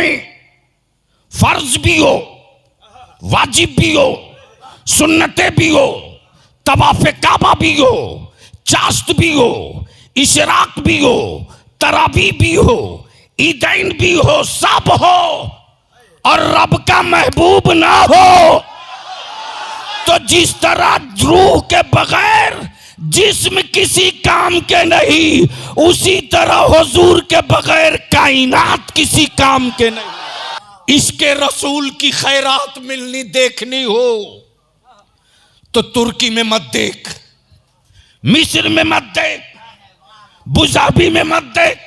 में फर्ज भी हो, वाजिब भी हो, सुन्नतें भी हो, तवाफ़े काबा भी हो, चाश्त भी हो, इशराक भी हो, तरावी भी हो, ईदैन भी हो, सब हो और रब का महबूब ना हो तो जिस तरह रूह के बगैर जिस्म किसी काम के नहीं, उसी तरह हुजूर के बगैर कायनात किसी काम के नहीं। इसके रसूल की खैरात मिलनी देखनी हो तो तुर्की में मत देख, मिस्र में मत देख, बुजाबी में मत देख,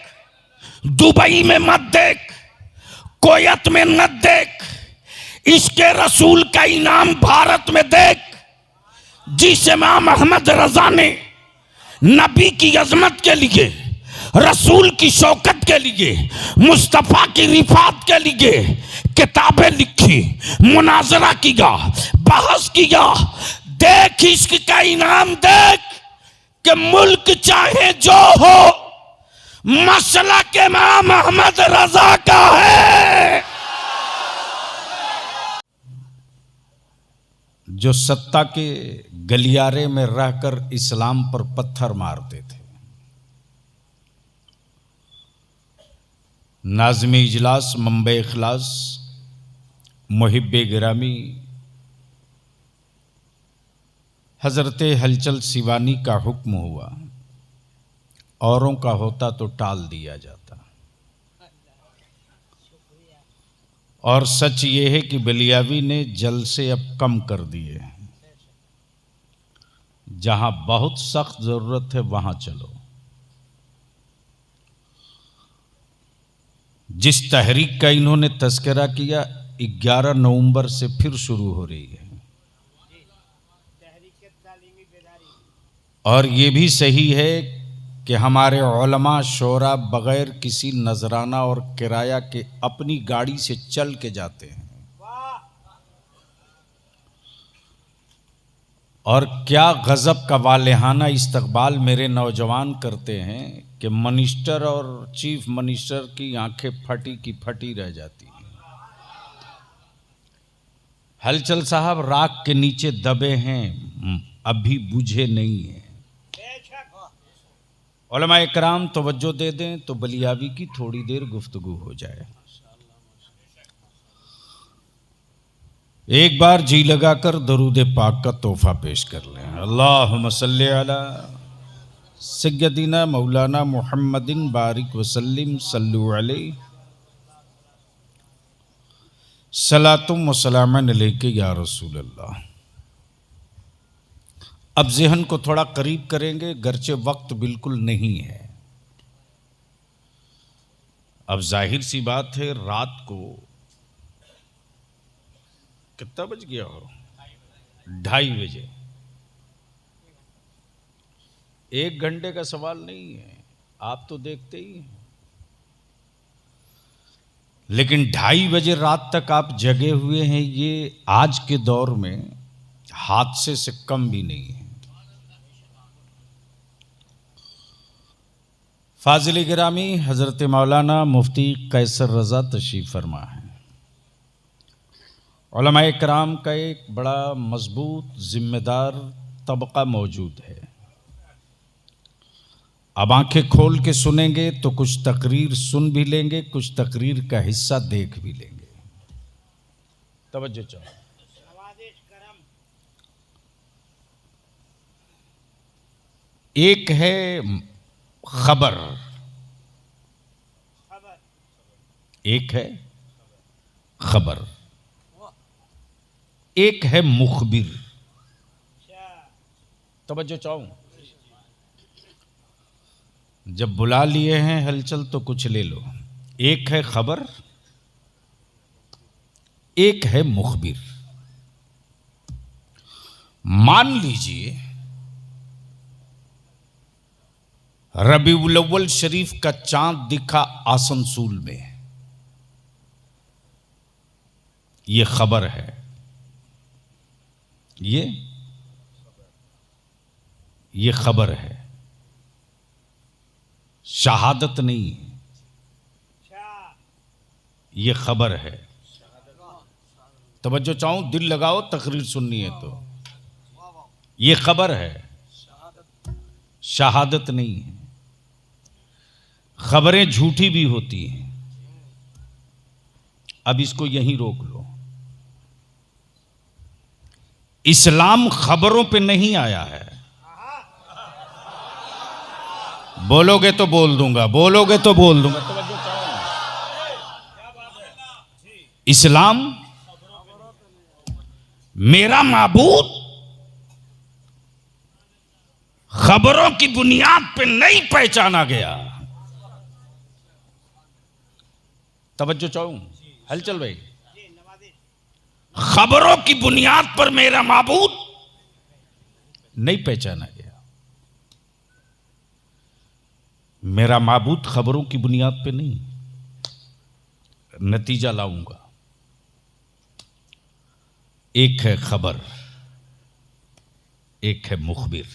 दुबई में मत देख, कोयत में मत देख, इसके रसूल का इनाम भारत में देख, जिस इमाम अहमद रजा ने नबी की अजमत के लिए, रसूल की शौकत के लिए, मुस्तफा की रिफात के लिए किताबें लिखी, मुनाजरा किया, बहस किया। देख इश्क का इनाम देख कि मुल्क चाहे जो हो मसला के इमाम अहमद रजा का है। जो सत्ता के गलियारे में रहकर इस्लाम पर पत्थर मारते थे, नाज़िम-ए इजलास, मंबे इखलास, मुहिब्बे गिरामी हजरत हलचल सिवानी का हुक्म हुआ, औरों का होता तो टाल दिया जाता। और सच ये है कि बलियावी ने जलसे अब कम कर दिए। जहां बहुत सख्त जरूरत है वहां चलो। जिस तहरीक का इन्होंने तस्करा किया 11 नवंबर से फिर शुरू हो रही है। और ये भी सही है कि हमारे उलमा शोरा बगैर किसी नजराना और किराया के अपनी गाड़ी से चल के जाते हैं। और क्या गजब का वालेहाना इस्तकबाल मेरे नौजवान करते हैं कि मिनिस्टर और चीफ मिनिस्टर की आंखें फटी की फटी रह जाती हैं। हलचल साहब राख के नीचे दबे हैं, अभी बुझे नहीं हैं। उलमा इकराम तवज्जो दे दें तो बलियावी की थोड़ी देर गुफ्तगू हो जाए। एक बार जी लगाकर दरूद पाक का तोहफा पेश कर लें। अल्लाहुम्मा सल्ली अला सय्यदिना मौलाना मुहम्मदिन बारिक वसल्लिम सल्लु अलैहि सलातुम व सलामन अलैका या रसूल अल्लाह। अब ज़हन को थोड़ा करीब करेंगे, गर्चे वक्त बिल्कुल नहीं है। अब जाहिर सी बात है, रात को कितना बज गया हो, 2:30 बजे। 1 घंटे का सवाल नहीं है, आप तो देखते ही हैं। लेकिन 2:30 बजे रात तक आप जगे हुए हैं, ये आज के दौर में हादसे से कम भी नहीं है। फाजिल गिरामी हजरत मौलाना मुफ्ती कैसर रजा तशरीफ फरमा है। उलमाए कराम का एक बड़ा मजबूत जिम्मेदार तबका मौजूद है। अब आंखें खोल के सुनेंगे तो कुछ तकरीर सुन भी लेंगे, कुछ तकरीर का हिस्सा देख भी लेंगे। तवज्जो चाहो। एक है खबर, एक है खबर, एक है मुखबिर। तवज्जो चाहूं। जब बुला लिए हैं हलचल तो कुछ ले लो। एक है खबर, एक है मुखबिर। मान लीजिए रबीउल अव्वल शरीफ का चांद दिखा आसनसूल में, ये खबर है, ये खबर है, शहादत नहीं है। ये खबर है। तवज्जो चाहूं, दिल लगाओ, तकरीर सुननी है तो। ये खबर है, शहादत नहीं है। खबरें झूठी भी होती हैं। अब इसको यहीं रोक लो। इस्लाम खबरों पे नहीं आया है। बोलोगे तो बोल दूंगा, बोलोगे तो बोल दूंगा। इस्लाम मेरा माबूद खबरों की बुनियाद पे नहीं पहचाना गया। तवज्जो चाहूं, हलचल भाई। खबरों की बुनियाद पर मेरा माबूद नहीं पहचाना गया। मेरा माबूद खबरों की बुनियाद पे नहीं। नतीजा लाऊंगा। एक है खबर, एक है मुखबिर।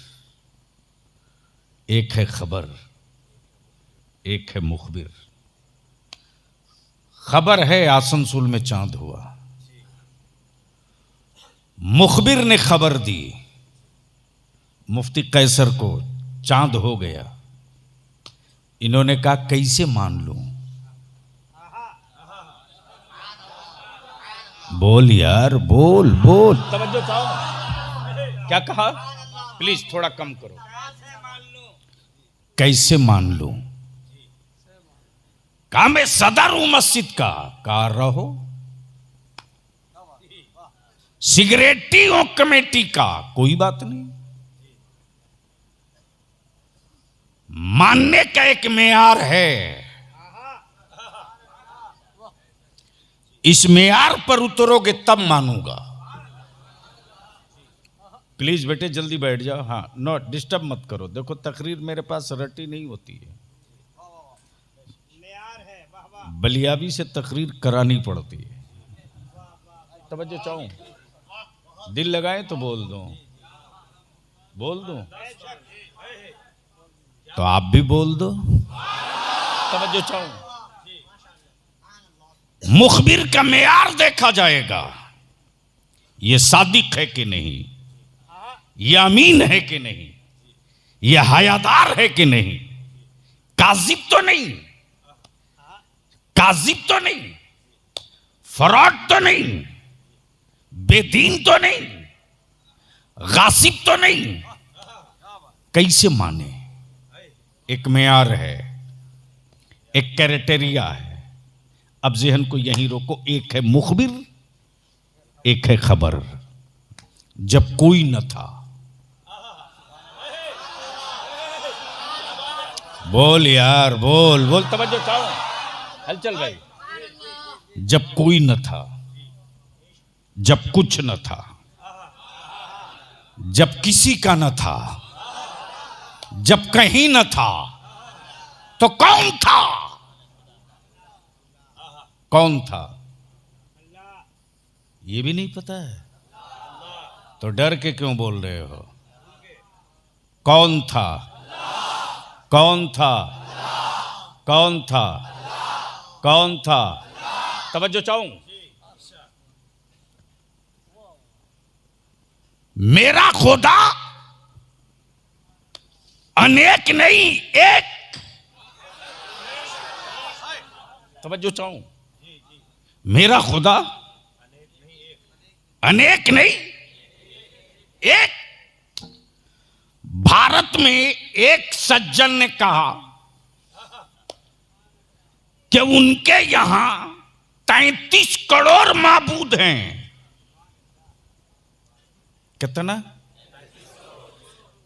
एक है खबर, एक है मुखबिर। खबर है आसनसोल में चांद हुआ। मुखबिर ने खबर दी मुफ्ती कैसर को चांद हो गया। इन्होंने कहा कैसे मान लूं? बोल यार, बोल बोल। तवज्जो चाहो। क्या कहा? प्लीज थोड़ा कम करो। कैसे मान लूं? कहा मैं सदर हूं मस्जिद का। कहा रहो। सिगरेटी हूं कमेटी का। कोई बात नहीं। मानने का एक मेयार है। इस मेयार पर उतरोगे तब मानूंगा। प्लीज बेटे जल्दी बैठ जाओ। हाँ, नो डिस्टर्ब मत करो। देखो तकरीर मेरे पास रटी नहीं होती है। बलियाबी से तकरीर करानी पड़ती है। तवज्जो चाहूं, दिल लगाए तो बोल दो, बोल दो तो आप भी बोल दो। तवज्जो चाहूं, मुखबिर का मेयार देखा जाएगा। ये सादिक है कि नहीं, ये अमीन है कि नहीं, ये हयादार है कि नहीं, काजिब तो नहीं, काजिब तो नहीं, फ्रॉड तो नहीं, बेदीन तो नहीं, गासिब तो नहीं। कैसे माने? एक मेयार है, एक क्राइटेरिया है। अब ज़हन को यहीं रोको। एक है मुखबिर, एक है खबर। जब कोई न था, बोल यार, बोल बोल। तवज्जो चाहो, हलचल भाई। जब कोई न था, जब कुछ न था, जब किसी का न था, जब कहीं न था, तो कौन था? कौन था? ये भी नहीं पता है तो डर के क्यों बोल रहे हो? कौन था? कौन था? कौन था? कौन था? तवज्जो चाहूं, मेरा खुदा अनेक नहीं एक। तवज्जो चाहूं, मेरा खुदा अनेक नहीं एक। भारत में एक सज्जन ने कहा कि उनके यहां 33 करोड़ माबूद हैं। कितना?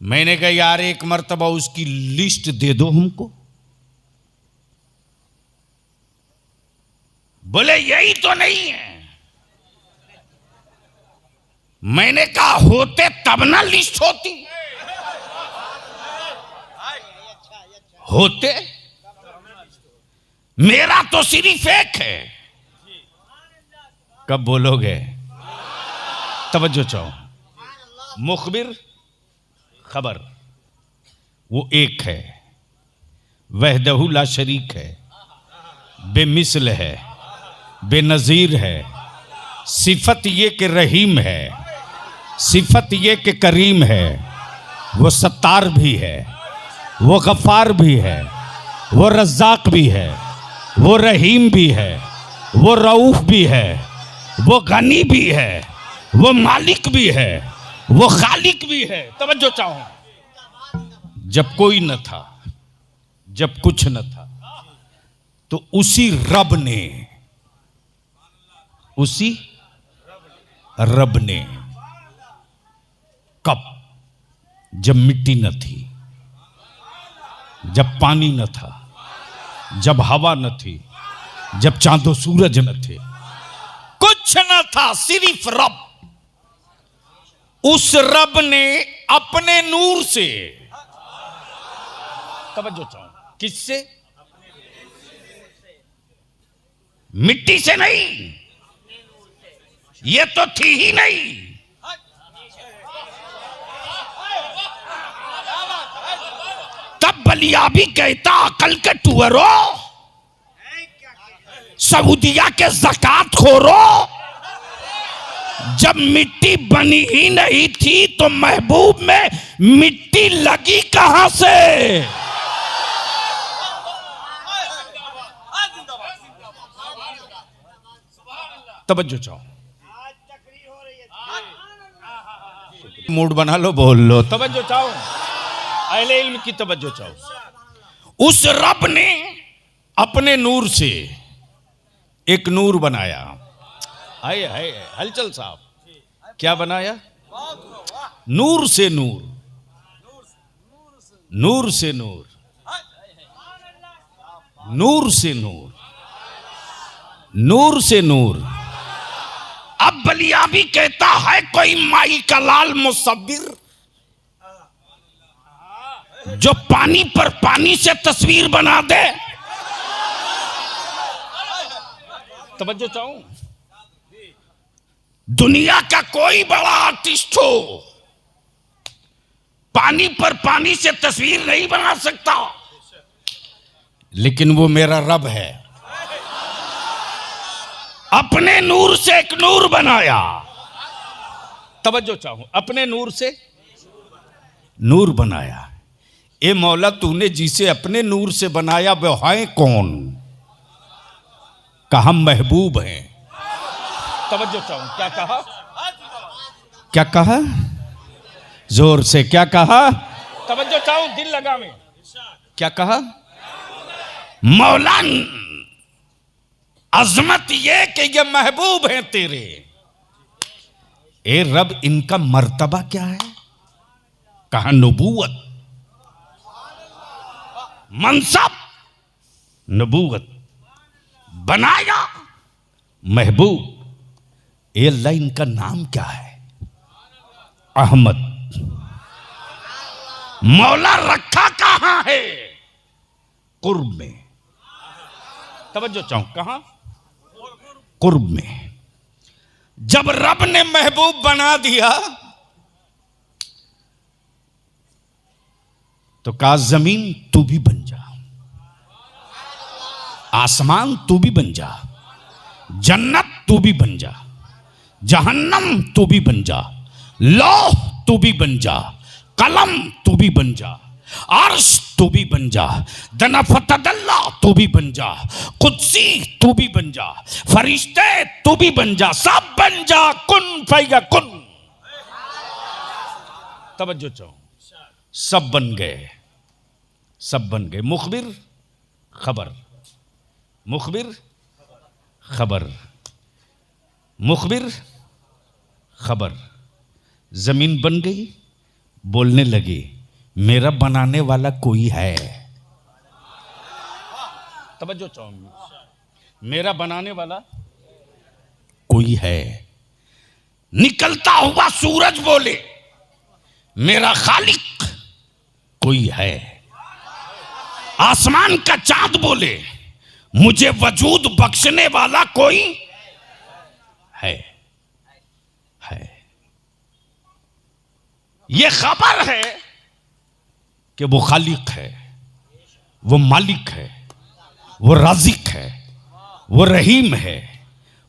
मैंने कहा यार एक मर्तबा उसकी लिस्ट दे दो हमको। बोले यही तो नहीं है। मैंने कहा होते तब ना लिस्ट होती। होते। मेरा तो सिर्फ एक है। कब बोलोगे? तवज्जो चाहो। मुखबिर, खबर, वो एक है। वहदहू ला शरीक है, बेमिसल है, बेनजीर है, सिफत ये कि रहीम है, सिफत ये कि करीम है, वो सत्तार भी है, वो गफ्फार भी है, वो रज़्ज़ाक भी है, वो रहीम भी है, वो रऊफ भी है, वो गनी भी है, वो मालिक भी है, वो खालिक भी है। तवज्जो चाहो। जब कोई न था, जब कुछ न था, तो उसी रब ने, उसी रब ने, कब? जब मिट्टी न थी, जब पानी न था, जब हवा न थी, जब चांदो सूरज न थे, कुछ न था, सिर्फ रब। उस रब ने अपने नूर से, तवज्जो चाहो, किससे? मिट्टी से नहीं, ये तो थी ही नहीं। तब बलियाबी कहता अकल के टुअरो, सऊदिया के ज़कात खोरो, जब मिट्टी बनी ही नहीं थी तो महबूब में मिट्टी लगी कहां से? तवज्जो चाहो, मूड बना लो, बोल लो, तवज्जो चाहो, अहले इल्म की तवज्जो चाहो। उस रब ने अपने नूर से एक नूर बनाया। हाय हाय हलचल साहब, क्या बनाया? नूर से नूर, नूर से नूर, नूर से नूर, नूर से नूर। अब बलियाबी कहता है कोई माई का लाल मुसव्विर, जो पानी पर पानी से तस्वीर बना दे। तवज्जो चाहूं, दुनिया का कोई बड़ा आर्टिस्ट हो, पानी पर पानी से तस्वीर नहीं बना सकता, लेकिन वो मेरा रब है। अपने नूर से एक नूर बनाया। तवज्जो चाहूं, अपने नूर से नूर बनाया। ए मौला, तूने जिसे अपने नूर से बनाया वो है कौन? कहा महबूब हैं। तवज्जो चाहूं, क्या कहा? क्या कहा? जोर से क्या कहा? तवज्जो चाहूं, दिल लगा में। क्या कहा? मौला, अजमत ये कि ये महबूब हैं तेरे। ए रब, इनका मर्तबा क्या है? कहा नबूवत, मनसब, नबूवत। बनाया महबूब। ए अल्लाह, इनका नाम क्या है? अहमद। मौला, रखा कहां है? कुर्ब में। तवज्जो चाहूं, कहां? कुर्ब में। जब रब ने महबूब बना दिया तो कहा जमीन तू भी बन जा, आसमान तू भी बन जा, जन्नत तू भी बन जा, जहन्नम तू भी बन जा, लौह तू भी बन जा, कलम तू भी बन जा, अर्श तू भी बन जा, दनफतदल्ला तू भी बन जा, कुदसी तू भी बन जा, फरिश्ते तू भी बन जा, सब बन जा। कुन फैया कुन। तवज्जो चाहो, सब बन गए, सब बन गए। मुखबिर खबर, मुखबिर खबर, मुखबिर खबर। जमीन बन गई, बोलने लगी मेरा बनाने वाला कोई है। तवज्जो चाहूंगी, मेरा बनाने वाला कोई है। निकलता हुआ सूरज बोले मेरा खालिक कोई है। आसमान का चांद बोले मुझे वजूद बख्शने वाला कोई है। ये खबर है कि वो खालिक है, वो मालिक है, वो राज़िक है, वो रहीम है,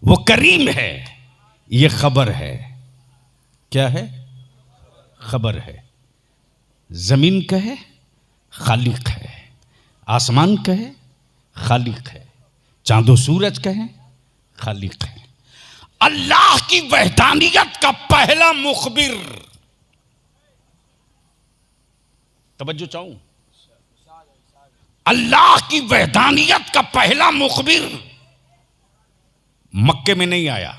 वो करीम है, ये खबर है। क्या है? खबर है। जमीन का है, खालिक है। आसमान का है, खालिक है। चांदो सूरज का है, खालिक है। अल्लाह की वहदानियत का पहला मुखबिर, तवज्जो चाहूं, अल्लाह की वहदानियत का पहला मुखबिर मक्के में नहीं आया,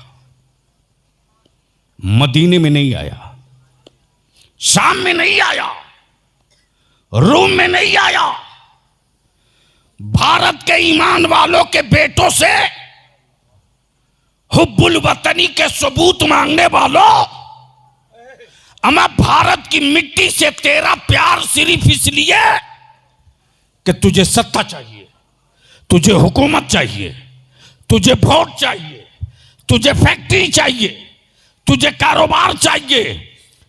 मदीने में नहीं आया, शाम में नहीं आया, रोम में नहीं आया। भारत के ईमान वालों के बेटों से हुब्बुल वतनी के सबूत मांगने वालों, अमा भारत की मिट्टी से तेरा प्यार सिर्फ इसलिए कि तुझे सत्ता चाहिए, तुझे हुकूमत चाहिए, तुझे वोट चाहिए, तुझे फैक्ट्री चाहिए, तुझे कारोबार चाहिए।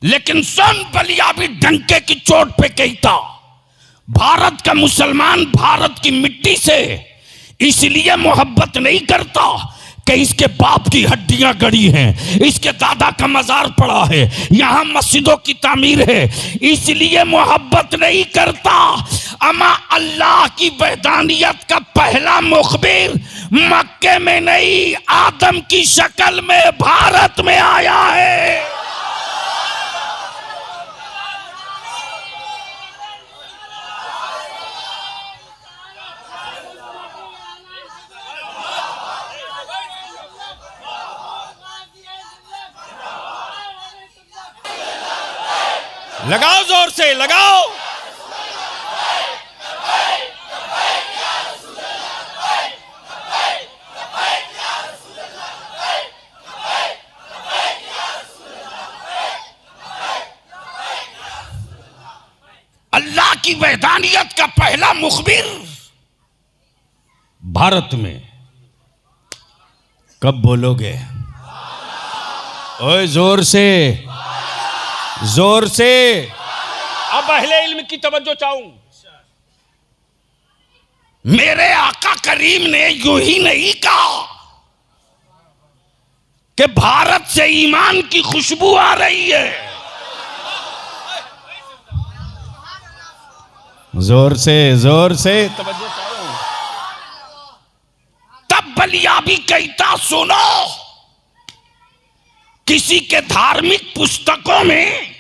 लेकिन सुन, बलिया भी डंके की चोट पे कहता, भारत का मुसलमान भारत की मिट्टी से इसलिए मोहब्बत नहीं करता कि इसके बाप की हड्डियां गड़ी हैं, इसके दादा का मजार पड़ा है, यहां मस्जिदों की तामीर है, इसलिए मोहब्बत नहीं करता। अमा अल्लाह की वहदानियत का पहला मुखबिर मक्के में नहीं, आदम की शक्ल में भारत में आया है। लगाओ, जोर से लगाओ। अल्लाह की वहदानियत का पहला मुखबिर भारत में। कब बोलोगे? ओए जोर से, जोर से। अब अहले इल्म की तवज्जो चाहूं। मेरे आका करीम ने यूं ही नहीं कहा कि भारत से ईमान की खुशबू आ रही है। जोर से, जोर से तवज्जो चाहूं। तब बलिया भी कहता, सुनो, किसी के धार्मिक पुस्तकों में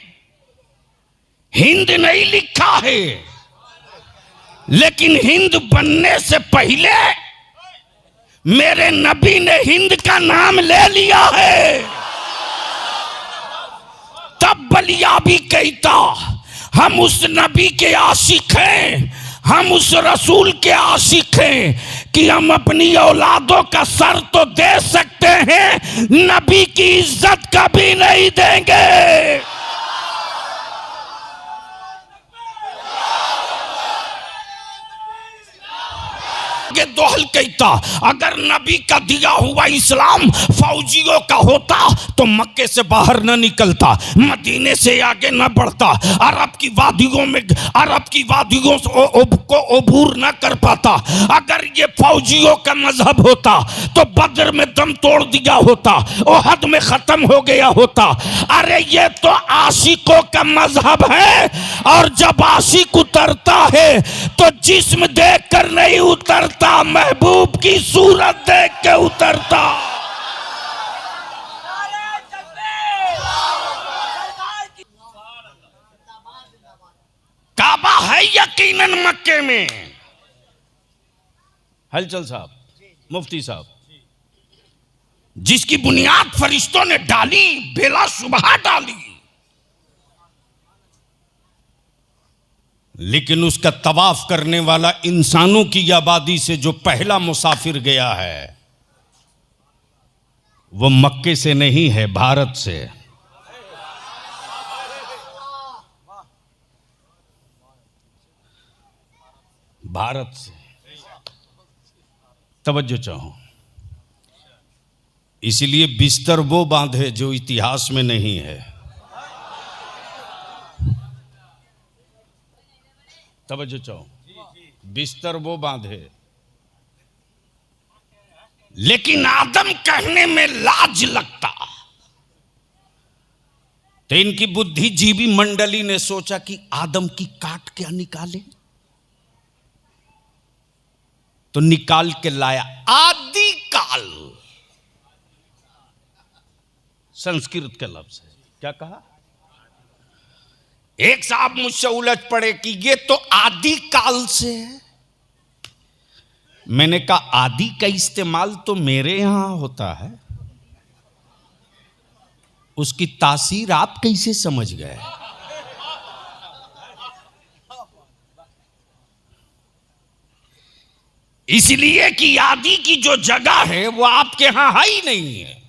हिंद नहीं लिखा है, लेकिन हिंद बनने से पहले मेरे नबी ने हिंद का नाम ले लिया है। तब बलिया भी कहता, हम उस नबी के आशिक हैं, हम उस रसूल के आशिक हैं कि हम अपनी औलादों का सर तो दे सकते हैं, नबी की इज्जत कभी नहीं देंगे। ये दोहल कहता, अगर नबी का दिया हुआ इस्लाम फौजियों का होता तो मक्के से बाहर न निकलता, मदीने से आगे न बढ़ता, अरब की वादियों को अबूर न कर पाता। अगर ये फौजियों का मजहब होता तो बदर में दम तोड़ दिया होता, ओहद में खत्म हो गया होता। अरे ये तो आशिकों का मजहब है, और जब आशिक उतरता है तो जिस्म देख कर नहीं उतरता, महबूब की सूरत देख के उतरता। काबा है यकीनन मक्के में। हलचल साहब, मुफ्ती साहब, जिसकी बुनियाद फरिश्तों ने डाली, बेला सुबह डाली, लेकिन उसका तवाफ करने वाला इंसानों की आबादी से जो पहला मुसाफिर गया है वो मक्के से नहीं है, भारत से। भारत से। तवज्जो चाहो। इसलिए बिस्तर वो बांधे जो इतिहास में नहीं है। तवज्जो चाहो। बिस्तर वो बांधे लेकिन आदम कहने में लाज लगता। तो इनकी बुद्धिजीवी मंडली ने सोचा कि आदम की काट क्या निकाले, तो निकाल के लाया आदि काल। संस्कृत के लफ्ज है। क्या कहा? एक साहब मुझसे उलझ पड़े कि ये तो आदि काल से है। मैंने कहा आदि का इस्तेमाल तो मेरे यहां होता है, उसकी तासीर आप कैसे समझ गए? इसलिए कि आदि की जो जगह है वो आपके यहां है ही नहीं है,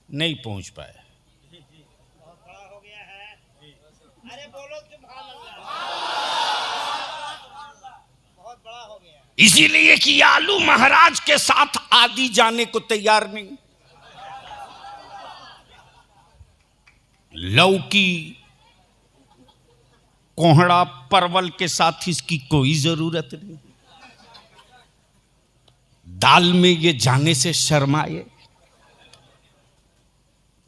नहीं पहुंच पाए। इसीलिए कि आलू महाराज के साथ आदि जाने को तैयार नहीं। लौकी, कोहड़ा, परवल के साथ इसकी कोई जरूरत नहीं। दाल में ये जाने से शर्माए।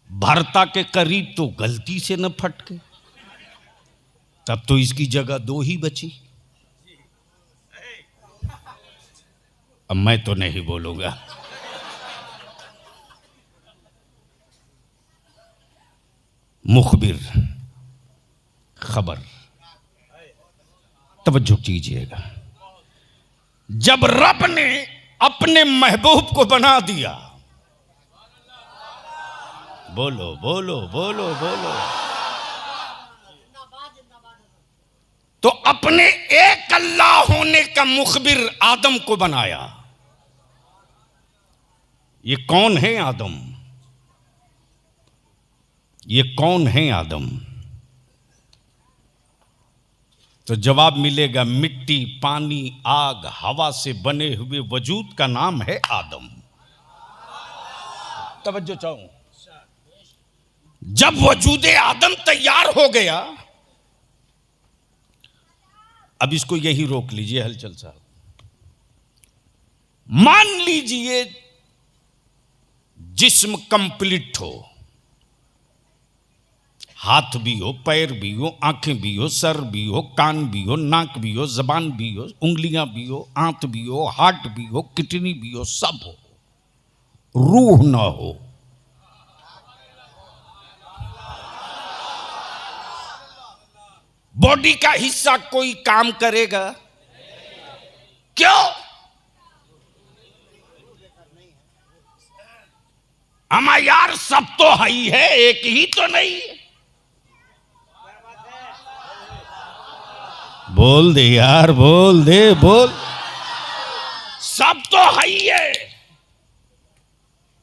भरता के करीब तो गलती से न फटके, तब तो इसकी जगह दो ही बची। अब मैं तो नहीं बोलूंगा। मुखबिर, खबर, तवज्जो कीजिएगा। जब रब ने अपने महबूब को बना दिया, बोलो बोलो बोलो बोलो, तो अपने एक अल्लाह होने का मुखबिर आदम को बनाया। ये कौन है आदम? ये कौन है आदम? तो जवाब मिलेगा, मिट्टी, पानी, आग, हवा से बने हुए वजूद का नाम है आदम। तवज्जो चाहूं। जब वजूदे आदम तैयार हो गया, अब इसको यही रोक लीजिए हलचल साहब। मान लीजिए जिस्म कंप्लीट हो, हाथ भी हो, पैर भी हो, आंखें भी हो, सर भी हो, कान भी हो, नाक भी हो, जबान भी हो, उंगलियां भी हो, आंत भी हो, हार्ट भी हो, किडनी भी हो, सब हो, रूह ना हो। बॉडी का हिस्सा कोई काम करेगा? क्यों? हमारा यार सब तो है ही है, एक ही तो नहीं। बोल दे यार, बोल दे, बोल। सब तो है ही है,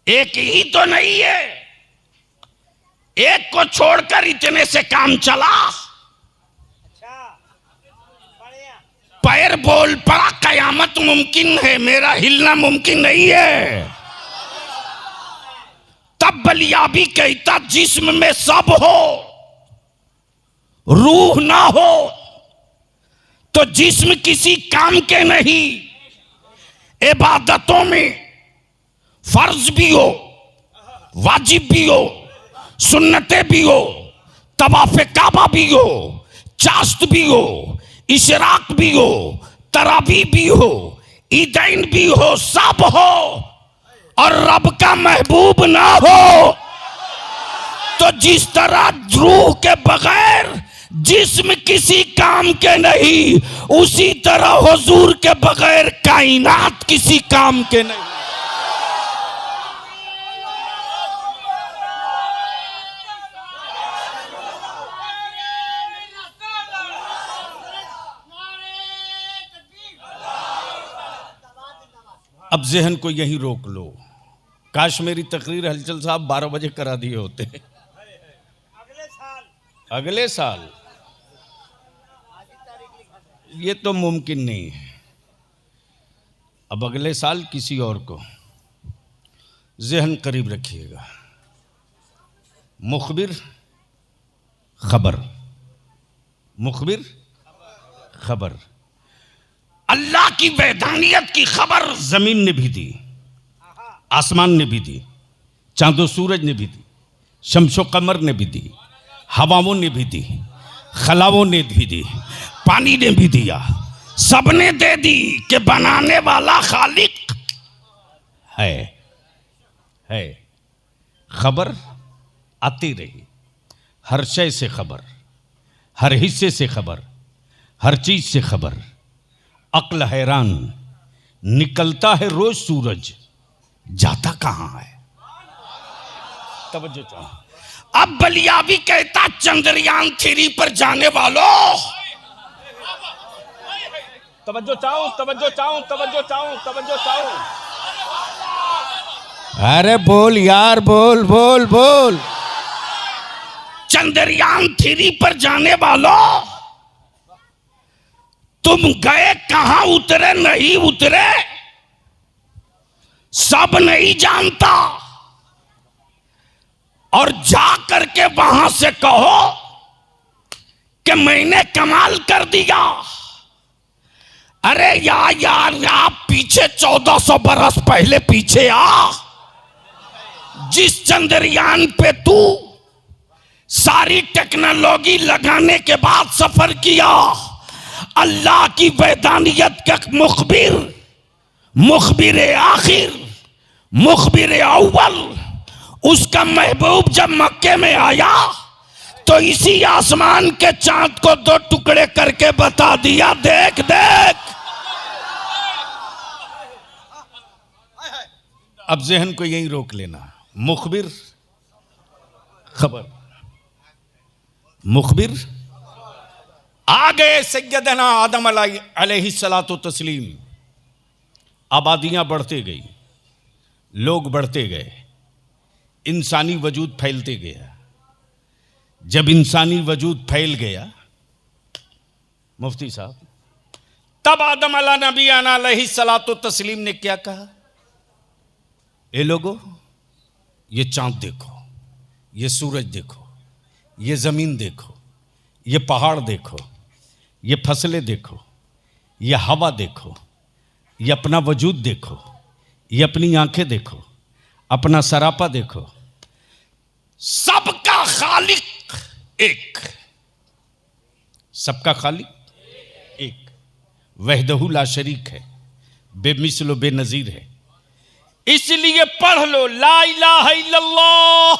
एक ही तो नहीं है। एक को छोड़कर इतने से काम चला। पैर बोल पड़ा, कयामत मुमकिन है, मेरा हिलना मुमकिन नहीं है। तब बलियाबी कहता, जिस्म में सब हो, रूह ना हो तो जिस्म किसी काम के नहीं। इबादतों में फर्ज भी हो, वाजिब भी हो, सुन्नतें भी हो, तवाफ़े काबा भी हो, चाश्त भी हो, इशराक भी हो, तरावी भी हो, ईदैन भी हो, सब हो, और रब का महबूब ना हो तो जिस तरह रूह के बगैर जिस्म किसी काम के नहीं, उसी तरह हुजूर के बगैर कायनात किसी काम के नहीं। अब जहन को यही रोक लो। काश मेरी तकरीर हलचल साहब 12 बजे करा दिए होते। अगले साल ये तो मुमकिन नहीं है। अब अगले साल किसी और को जहन करीब रखिएगा। मुखबिर, खबर, मुखबिर, खबर। अल्लाह की वैधानियत की खबर जमीन ने भी दी, आसमान ने भी दी, चांदो सूरज ने भी दी, शम्सो कमर ने भी दी, हवाओं ने भी दी, खलाओं ने भी दी, पानी ने भी दिया, सबने दे दी कि बनाने वाला खालिक है। खबर आती रही, हर शय से खबर, हर हिस्से से खबर, हर चीज से खबर। अक्ल हैरान, निकलता है रोज सूरज, जाता कहां है। तवज्जो चाहो। अब बलियावी कहता चंद्रयान 3 पर जाने वालों, तवज्जो चाहो, तवज्जो चाहो, तवज्जो चाहो, तवज्जो चाहो। अरे बोल यार, बोल बोल बोल। चंद्रयान 3 पर जाने वालों, तुम गए कहां, उतरे नहीं उतरे सब नहीं जानता, और जा करके वहां से कहो कि मैंने कमाल कर दिया। अरे यार आप पीछे 1400 बरस पहले पीछे आ। जिस चंद्रयान पे तू सारी टेक्नोलॉजी लगाने के बाद सफर किया, अल्लाह की वैधानियत का मुखबिर, मुखबिर आखिर, मुखबिर अव्वल, उसका महबूब जब मक्के में आया तो इसी आसमान के चांद को 2 टुकड़े करके बता दिया, देख देख। अब जहन को यहीं रोक लेना। मुखबिर खबर, मुखबिर। आ गए सैयदना आदम अलैहिस्सलातु तस्लीम। आबादियां बढ़ते गई, लोग बढ़ते गए, इंसानी वजूद फैलते गया। जब इंसानी वजूद फैल गया, मुफ्ती साहब, तब आदम अला नबीना अलैहिस्सलातु तस्लीम ने क्या कहा? ए लोगों, ये चांद देखो, ये सूरज देखो, ये जमीन देखो, ये पहाड़ देखो, ये फसलें देखो, ये हवा देखो, ये अपना वजूद देखो, ये अपनी आंखें देखो, अपना सरापा देखो। सबका खालिक एक, सबका खालिक एक, वहदहू ला शरीक है, बेमिसल बेनजीर है। इसलिए पढ़ लो ला इलाहा इल्लल्लाह।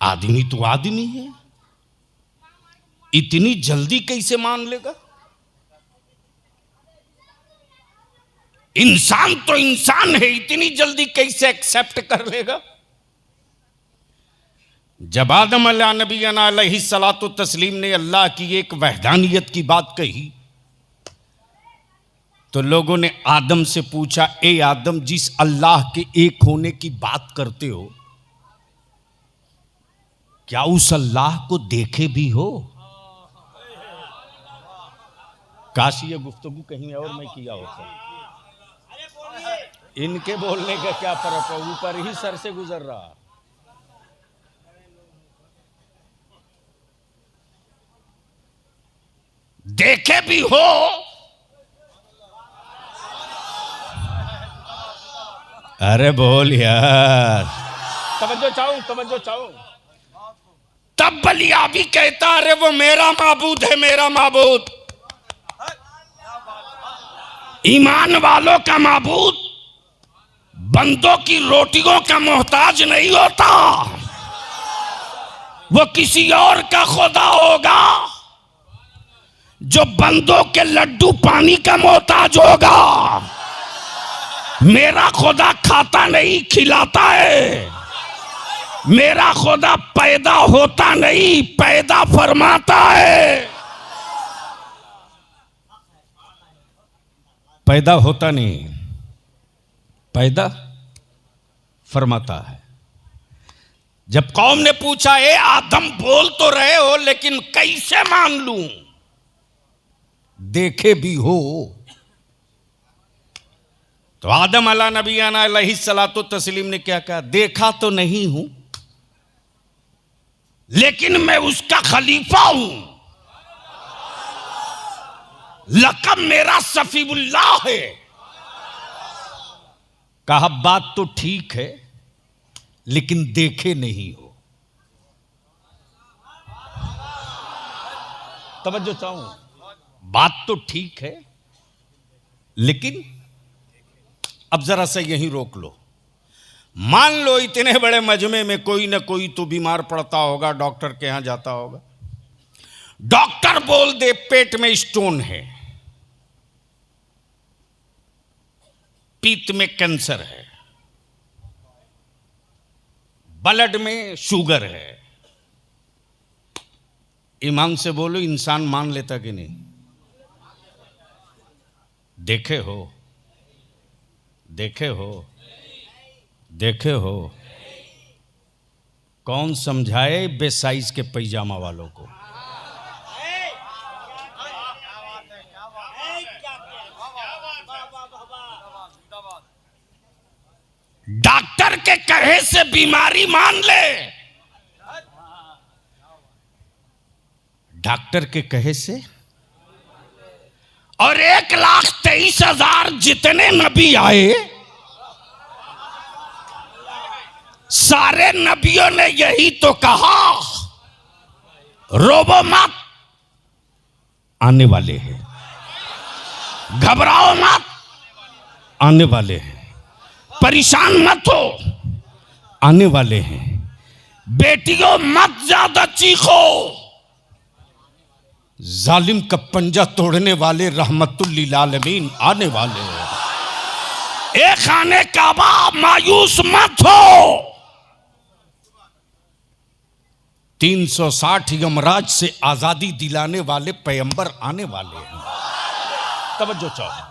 आदमी तो आदमी है, इतनी जल्दी कैसे मान लेगा? इंसान तो इंसान है, इतनी जल्दी कैसे एक्सेप्ट कर लेगा? जब आदम नबीना अलैहिस्सलातु तस्लीम ने अल्लाह की एक वहदानियत की बात कही, तो लोगों ने आदम से पूछा, ए आदम, जिस अल्लाह के एक होने की बात करते हो, क्या उस अल्लाह को देखे भी हो? काश ये गुफ्तगू कहीं और मैं किया होता। इनके बोलने का क्या फर्क है, ऊपर ही सर से गुजर रहा। देखे भी हो, अरे बोल यार, तवज्जो चाहूं, तवज्जो चाहूं। तब बलियावी कहता, अरे वो मेरा माबूद है, मेरा माबूद। ईमान वालों का माबूद बंदों की रोटियों का मोहताज नहीं होता, वो किसी और का खुदा होगा जो बंदों के लड्डू पानी का मोहताज होगा। मेरा खुदा खाता नहीं, खिलाता है। मेरा खुदा पैदा होता नहीं, पैदा फरमाता है। पैदा होता नहीं, पैदा फरमाता है। जब कौम ने पूछा, ए आदम बोल तो रहे हो, लेकिन कैसे मान लूं, देखे भी हो? तो आदम अला नबीना अलैहिस्सलातु तस्लीम ने क्या कहा? देखा तो नहीं हूं, लेकिन मैं उसका खलीफा हूं। लक़ब मेरा सफीउल्लाह है। कहा बात तो ठीक है लेकिन देखे नहीं हो। तवज्जो चाहूं, बात तो ठीक है लेकिन अब जरा सा यहीं रोक लो। मान लो इतने बड़े मजमे में कोई ना कोई तो बीमार पड़ता होगा, डॉक्टर के यहां जाता होगा। डॉक्टर बोल दे पेट में स्टोन है, पीत में कैंसर है, ब्लड में शुगर है। ईमान से बोलो, इंसान मान लेता कि नहीं? देखे हो, देखे हो, देखे हो? कौन समझाए बेसाइज के पैजामा वालों को? डॉक्टर के कहे से बीमारी मान ले। डॉक्टर के कहे से। और 1,23,000 जितने नबी आए, सारे नबियों ने यही तो कहा, रोबो मत, आने वाले हैं। घबराओ मत, आने वाले हैं। परेशान मत हो, आने वाले हैं। बेटियों मत ज्यादा चीखो, जालिम का पंजा तोड़ने वाले रहमतुल लिल आलमीन आने वाले हैं। ए खाने काबा मायूस मत हो। 360 यमराज से आजादी दिलाने वाले पैगंबर आने वाले हैं। तवज्जो चाहो,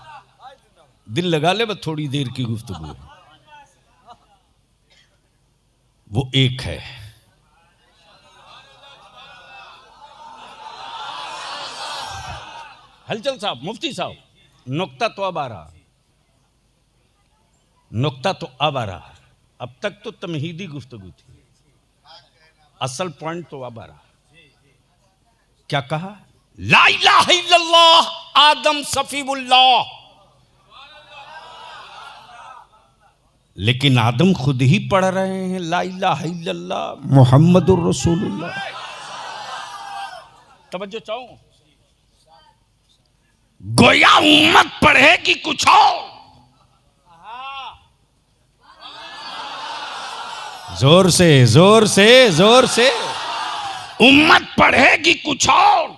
दिल लगा ले, बस थोड़ी देर की गुफ्तगू है। वो एक है। हलचल साहब, मुफ्ती साहब, नुक्ता तो अब आ रहा, नुक्ता तो अब आ रहा। अब तक तो तमहीदी गुफ्तगू थी, असल पॉइंट तो अब आ रहा। क्या कहा? ला इलाहा इल्लल्लाह आदम सफीउल्लाह। लेकिन आदम खुद ही पढ़ रहे हैं ला इलाहा इल्लल्लाह मुहम्मदुर रसूलुल्लाह। तवज्जो चाहो, गोया उम्मत पढ़ेगी कुछ और, जोर से जोर से जोर से। उम्मत पढ़ेगी कुछ और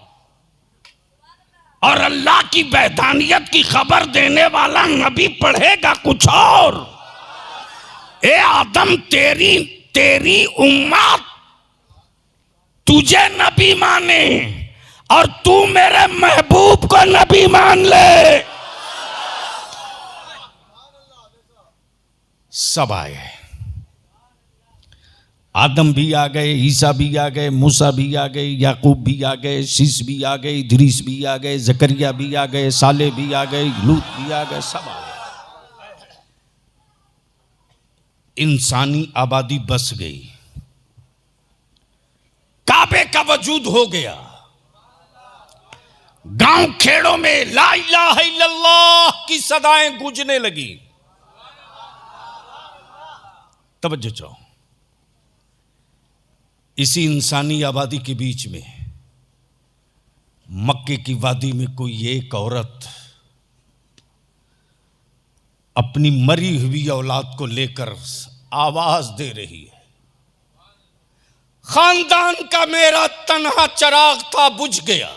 अल्लाह की वैधानियत की खबर देने वाला नबी पढ़ेगा कुछ और। ए आदम, तेरी उम्मत तुझे नबी माने और तू मेरे महबूब को नबी मान ले। सब आए, आदम भी आ गए, ईसा भी आ गए, मूसा भी आ गए, याकूब भी आ गए, शीस भी आ गए, इदरीस भी आ गए, जकरिया भी आ गए, साले भी आ गए, लूत भी आ गए, सब आ गए। इंसानी आबादी बस गई, काबे का वजूद हो गया। गांव खेड़ों में ला इलाहा इल्लल्लाह की सदाएं गूंजने लगी। तवज्जो चाहो, इसी इंसानी आबादी के बीच में मक्के की वादी में कोई एक औरत अपनी मरी हुई औलाद को लेकर आवाज दे रही है, खानदान का मेरा तन्हा चिराग था बुझ गया,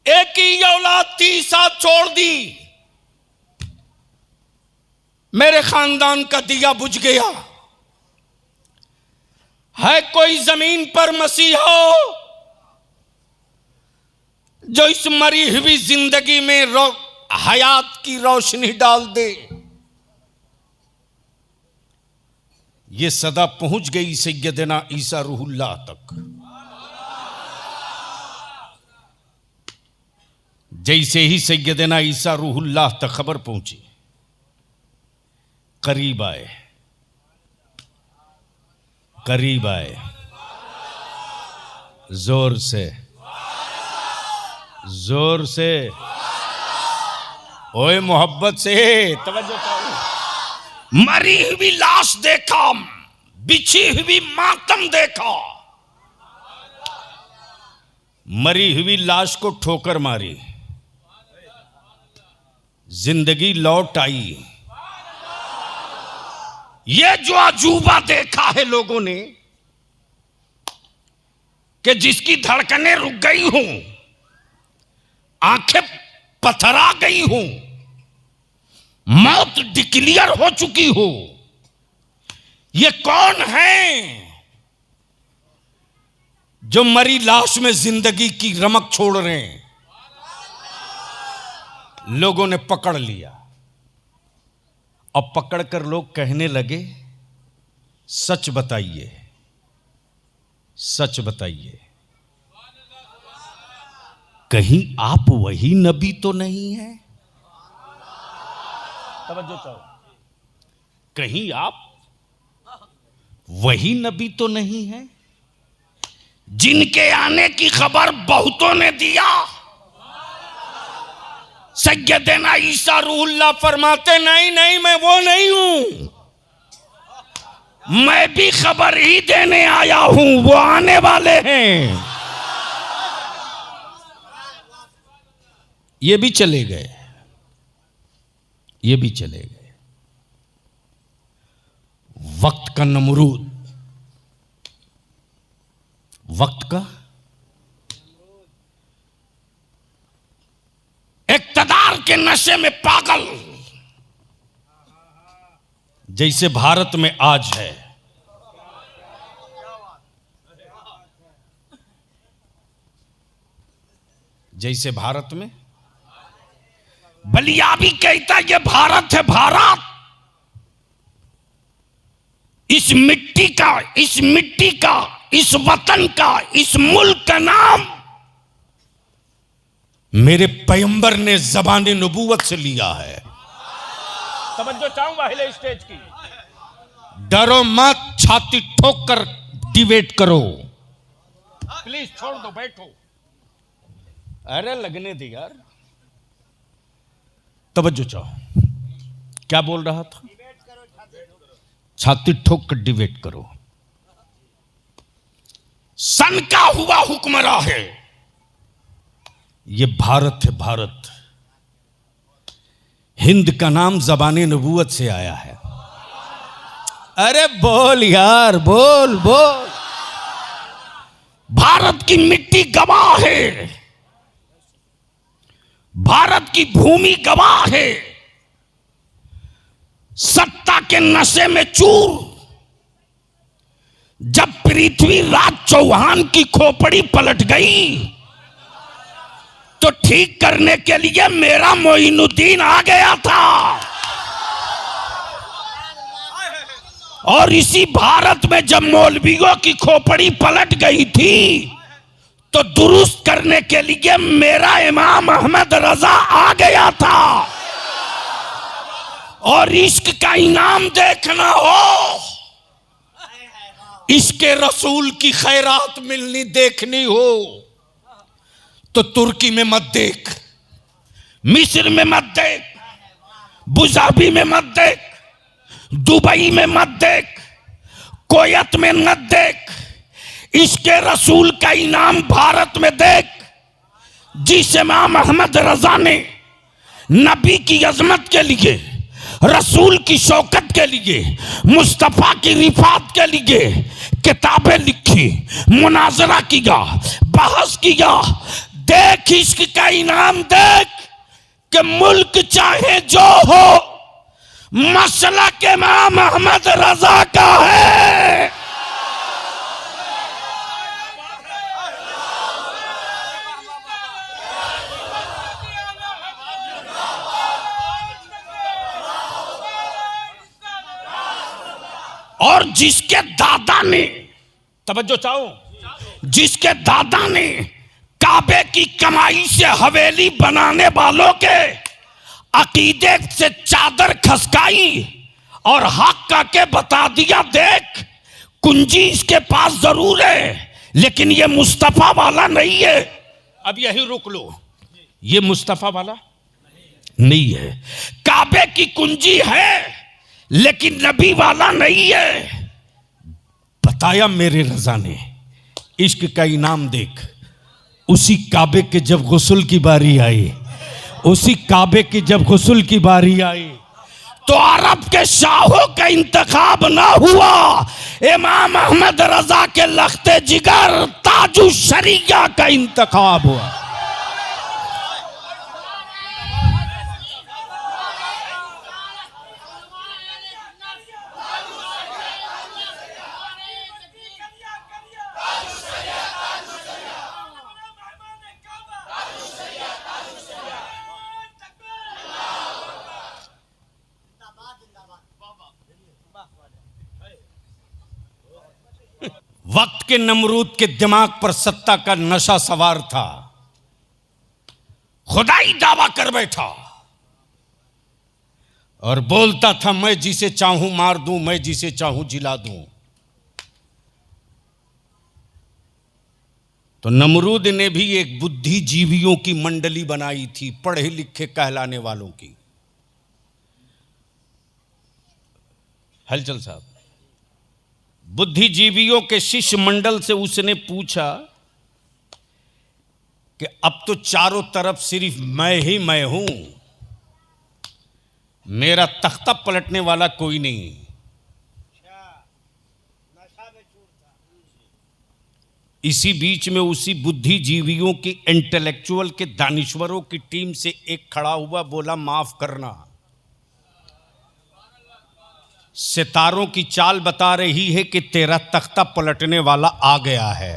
एक ही औलाद थी साथ छोड़ दी, मेरे खानदान का दिया बुझ गया। है कोई जमीन पर मसीहा जो इस मरी हुई जिंदगी में हयात की रोशनी डाल दे। ये सदा पहुंच गई सैयदना ईसा रूहुल्लाह तक। जैसे ही सैयदना ईसा रूहुल्लाह तक खबर पहुंची, करीब आए, करीब आए, जोर से, जोर से, ओए मोहब्बत से, तवज्जो करो। मरी हुई लाश देखा, बिछी हुई मातम देखा। मरी हुई लाश को ठोकर मारी, जिंदगी लौट आई। ये जो अजूबा देखा है लोगों ने कि जिसकी धड़कनें रुक गई हूं, आंखें पथरा गई हूं, मौत डिक्लेयर हो चुकी हो। ये कौन है जो मरी लाश में जिंदगी की रमक छोड़ रहे हैं? लोगों ने पकड़ लिया। अब पकड़कर लोग कहने लगे, सच बताइए, सच बताइए, कहीं आप वही नबी तो नहीं है? तवज्जो चाहो, कहीं आप वही नबी तो नहीं है जिनके आने की खबर बहुतों ने दिया? सैयदना ईसा रूहुल्लाह फरमाते, नहीं नहीं मैं वो नहीं हूं, मैं भी खबर ही देने आया हूं, वो आने वाले हैं। ये भी चले गए, ये भी चले गए। वक्त का नमरूद, वक्त का इक़्तिदार के नशे में पागल, जैसे भारत में आज है। जैसे भारत में बलियाबी कहता ये भारत है, भारत। इस मिट्टी का, इस मिट्टी का, इस वतन का, इस मुल्क का नाम मेरे पैगंबर ने ज़बान नबूवत से लिया है। तवज्जो चाहूंगा हिले स्टेज की। डरो मत, छाती ठोक कर डिबेट करो। प्लीज छोड़ दो, बैठो। अरे लगने दे यार, तवज्जो चाहो। क्या बोल रहा था? छाती ठोक कर डिबेट करो। सन का हुआ हुक्मरान है ये भारत है, भारत। हिंद का नाम ज़बान नबूवत से आया है। अरे बोल यार, बोल बोल। भारत की मिट्टी गवाह है, भारत की भूमि गवाह है। सत्ता के नशे में चूर जब पृथ्वीराज चौहान की खोपड़ी पलट गई तो ठीक करने के लिए मेरा मोइनुद्दीन आ गया था। और इसी भारत में जब मौलवियों की खोपड़ी पलट गई थी तो दुरुस्त करने के लिए मेरा इमाम अहमद रजा आ गया था। और इश्क का इनाम देखना हो, इसके रसूल की खैरात मिलनी देखनी हो तो तुर्की में मत देख, मिस्र में मत देख, बुजाबी में मत देख, दुबई में मत देख, कोयत में मत देख। इसके रसूल का इनाम भारत में देख, जिस इमाम अहमद रजा ने नबी की अजमत के लिए, रसूल की शौकत के लिए, मुस्तफा की रिफात के लिए किताबें लिखी, मुनाजरा किया, बहस किया। देख इश्क का इनाम देख कि मुल्क चाहे जो हो, मसला के इमाम अहमद रजा का है। और जिसके दादा ने, तवज्जो चाहो, जिसके दादा ने काबे की कमाई से हवेली बनाने वालों के अकीदे से चादर खसकाई और हक का के बता दिया, देख कुंजी इसके पास जरूर है, लेकिन ये मुस्तफा वाला नहीं है। अब यही रुक लो, ये मुस्तफा वाला नहीं है। काबे की कुंजी है, लेकिन नबी वाला नहीं है। बताया मेरे रजा ने, इश्क का इनाम देख। उसी काबे के जब गुस्ल की बारी आई, उसी काबे की जब गुस्ल की बारी आई, तो अरब के शाहों का इंतखाब ना हुआ, इमाम अहमद रजा के लख्ते जिगर ताजु शरिया का इंतखाब हुआ। वक्त के नमरूद के दिमाग पर सत्ता का नशा सवार था। खुदाई दावा कर बैठा और बोलता था, मैं जिसे चाहूं मार दूं, मैं जिसे चाहूं जिला दूं। तो नमरूद ने भी एक बुद्धिजीवियों की मंडली बनाई थी, पढ़े लिखे कहलाने वालों की। हलचल साहब, बुद्धिजीवियों के शिष्य मंडल से उसने पूछा कि अब तो चारों तरफ सिर्फ मैं ही मैं हूं, मेरा तख्ता पलटने वाला कोई नहीं। इसी बीच में उसी बुद्धिजीवियों की इंटेलेक्चुअल के दानिश्वरों की टीम से एक खड़ा हुआ, बोला, माफ करना, सितारों की चाल बता रही है कि तेरा तख्ता पलटने वाला आ गया है।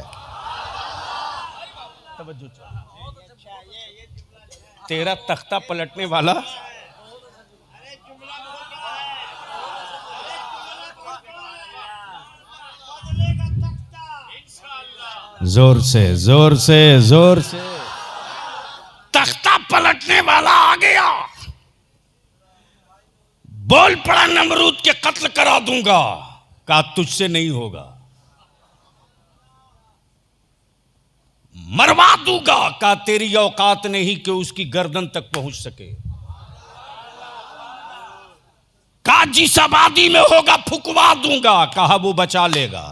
तेरा तख्ता पलटने वाला जोर से जोर से जोर से, तख्ता पलटने वाला आ गया। बोल पड़ा, नमरूद के कत्ल करा दूंगा। कहा तुझसे नहीं होगा। मरवा दूंगा। कहा तेरी औकात नहीं कि उसकी गर्दन तक पहुंच सके। कहा जिस आबादी में होगा फुकवा दूंगा। कहा वो बचा लेगा।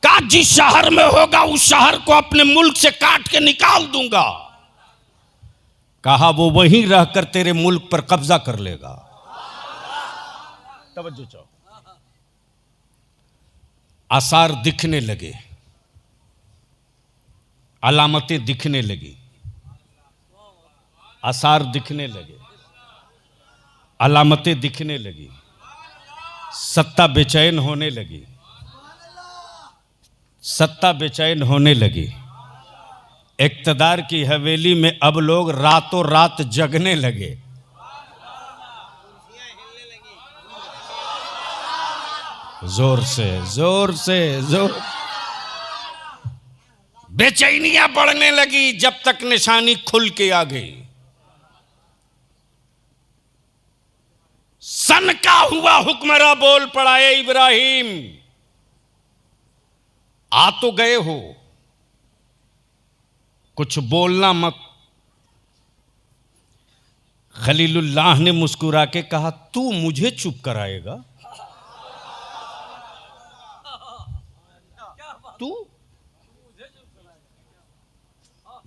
कहा जिस शहर में होगा उस शहर को अपने मुल्क से काट के निकाल दूंगा। कहा वो वहीं रहकर तेरे मुल्क पर कब्जा कर लेगा। तवज्जो चाहो। आसार दिखने लगे, अलामतें दिखने लगी, आसार दिखने लगे, अलामतें दिखने लगी। सत्ता बेचैन होने लगी, सत्ता बेचैन होने लगी। इक्तदार की हवेली में अब लोग रातों रात जगने लगे। जोर से जोर से जोर। बेचैनियां बढ़ने लगी जब तक निशानी खुल के आ गई। सन का हुआ हुक्मरा बोल पड़ा, ए इब्राहिम आ तो गए हो, कुछ बोलना मत। खलीलुल्लाह ने मुस्कुरा के कहा, तू मुझे चुप कराएगा? तू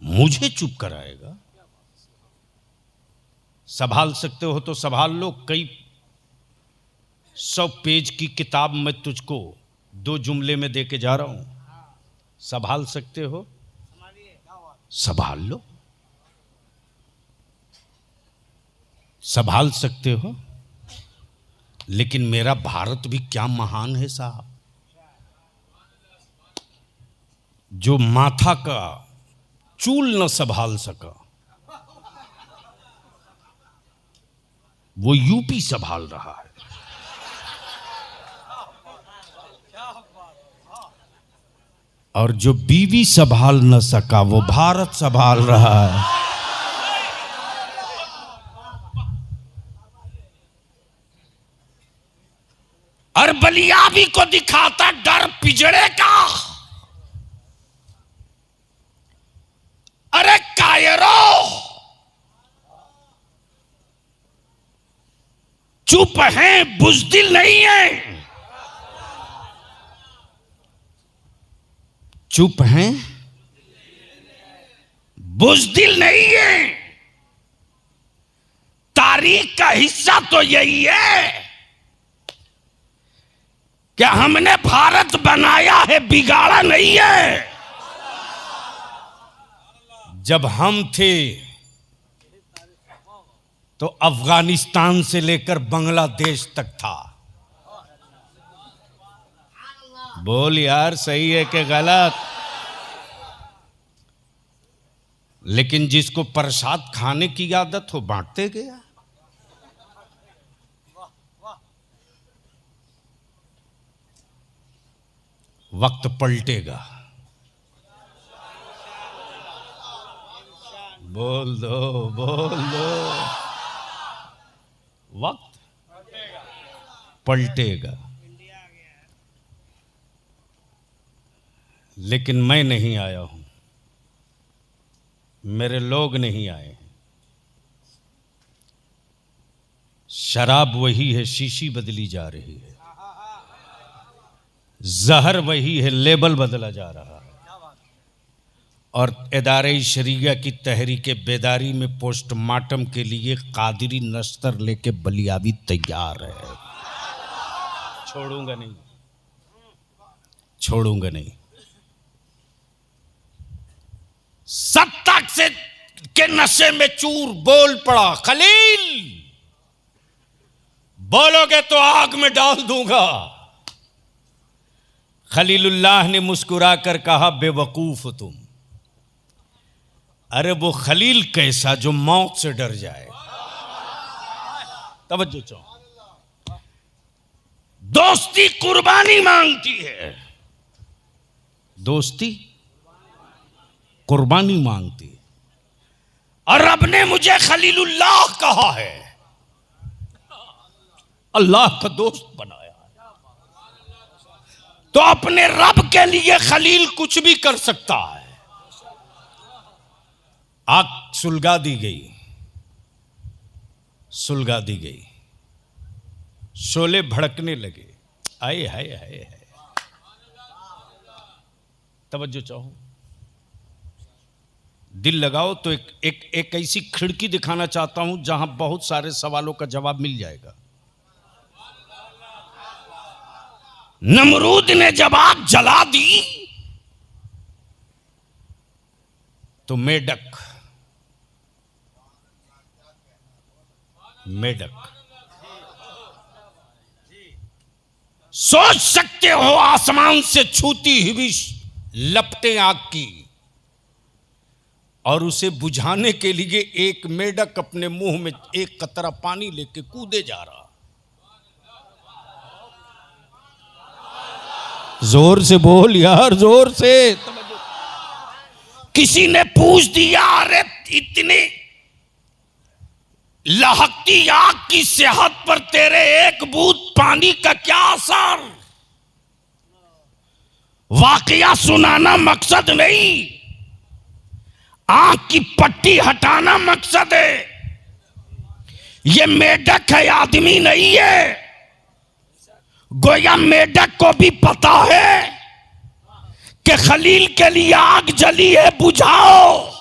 मुझे चुप कराएगा? संभाल सकते हो तो संभाल लो। कई 100 पेज की किताब मैं तुझको 2 जुमले में दे के जा रहा हूं। संभाल सकते हो संभाल लो, संभाल सकते हो। लेकिन मेरा भारत भी क्या महान है साहब, जो माथा का चूल न संभाल सका वो यूपी संभाल रहा है। और जो बीवी संभाल न सका वो भारत संभाल रहा है। और बलिया भी को दिखाता डर पिजड़े का। अरे कायरो, चुप हैं, बुज़दिल नहीं है। चुप हैं, बुज़दिल नहीं है। तारीख का हिस्सा तो यही है कि हमने भारत बनाया है, बिगाड़ा नहीं है। जब हम थे तो अफगानिस्तान से लेकर बांग्लादेश तक था। बोल यार, सही है कि गलत? लेकिन जिसको प्रसाद खाने की आदत हो बांटते गया। वक्त पलटेगा। बोल दो, बोल दो। वक्त पलटेगा। लेकिन मैं नहीं आया हूं, मेरे लोग नहीं आए हैं। शराब वही है, शीशी बदली जा रही है। जहर वही है, लेबल बदला जा रहा है। और इदारे शरिया की तहरीक बेदारी में पोस्टमार्टम के लिए कादरी नस्तर लेके बलियाबी तैयार है। छोड़ूंगा नहीं, छोड़ूंगा नहीं। सत्ता से के नशे में चूर बोल पड़ा खलील, बोलोगे तो आग में डाल दूंगा। खलीलुल्लाह ने मुस्कुराकर कहा, बेवकूफ हो तुम। अरे वो खलील कैसा जो मौत से डर जाए। तवज्जो चाहो। दोस्ती कुर्बानी मांगती है। दोस्ती कुर्बानी मांगती है। और रब ने मुझे खलीलुल्लाह कहा है, अल्लाह का दोस्त बनाया है। तो अपने रब के लिए खलील कुछ भी कर सकता है। आग सुलगा दी गई, सुलगा दी गई। शोले भड़कने लगे। आए हाय हाय हाय। तवज्जो चाहो, दिल लगाओ तो एक ऐसी खिड़की दिखाना चाहता हूं जहां बहुत सारे सवालों का जवाब मिल जाएगा। नमरूद ने जब आग जला दी तो मेढक सोच सकते हो, आसमान से छूती हुई लपटें आग की, और उसे बुझाने के लिए एक मेढक अपने मुंह में एक कतरा पानी लेके कूदे जा रहा। जोर से बोल यार, जोर से। किसी ने पूछ दिया, अरे इतनी लहकती आग की सेहत पर तेरे एक बूंद पानी का क्या असर? वाकया सुनाना मकसद नहीं, आंख की पट्टी हटाना मकसद है। ये मेढक है, आदमी नहीं है। गोया मेढक को भी पता है कि खलील के लिए आग जली है, बुझाओ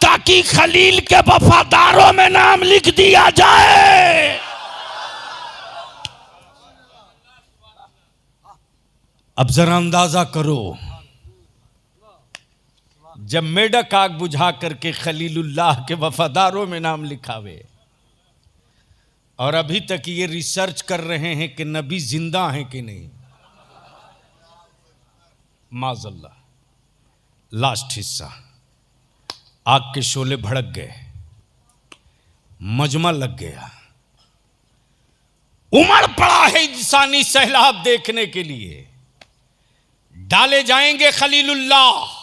ताकि खलील के वफादारों में नाम लिख दिया जाए। अब जरा अंदाजा करो, जब मेढक आग बुझा करके खलीलुल्लाह के वफादारों में नाम लिखावे, और अभी तक ये रिसर्च कर रहे हैं कि नबी जिंदा हैं कि नहीं। माज़ल्लाह। लास्ट हिस्सा, आग के शोले भड़क गए, मजमा लग गया, उमड़ पड़ा है इंसानी सैलाब देखने के लिए। डाले जाएंगे खलीलुल्लाह।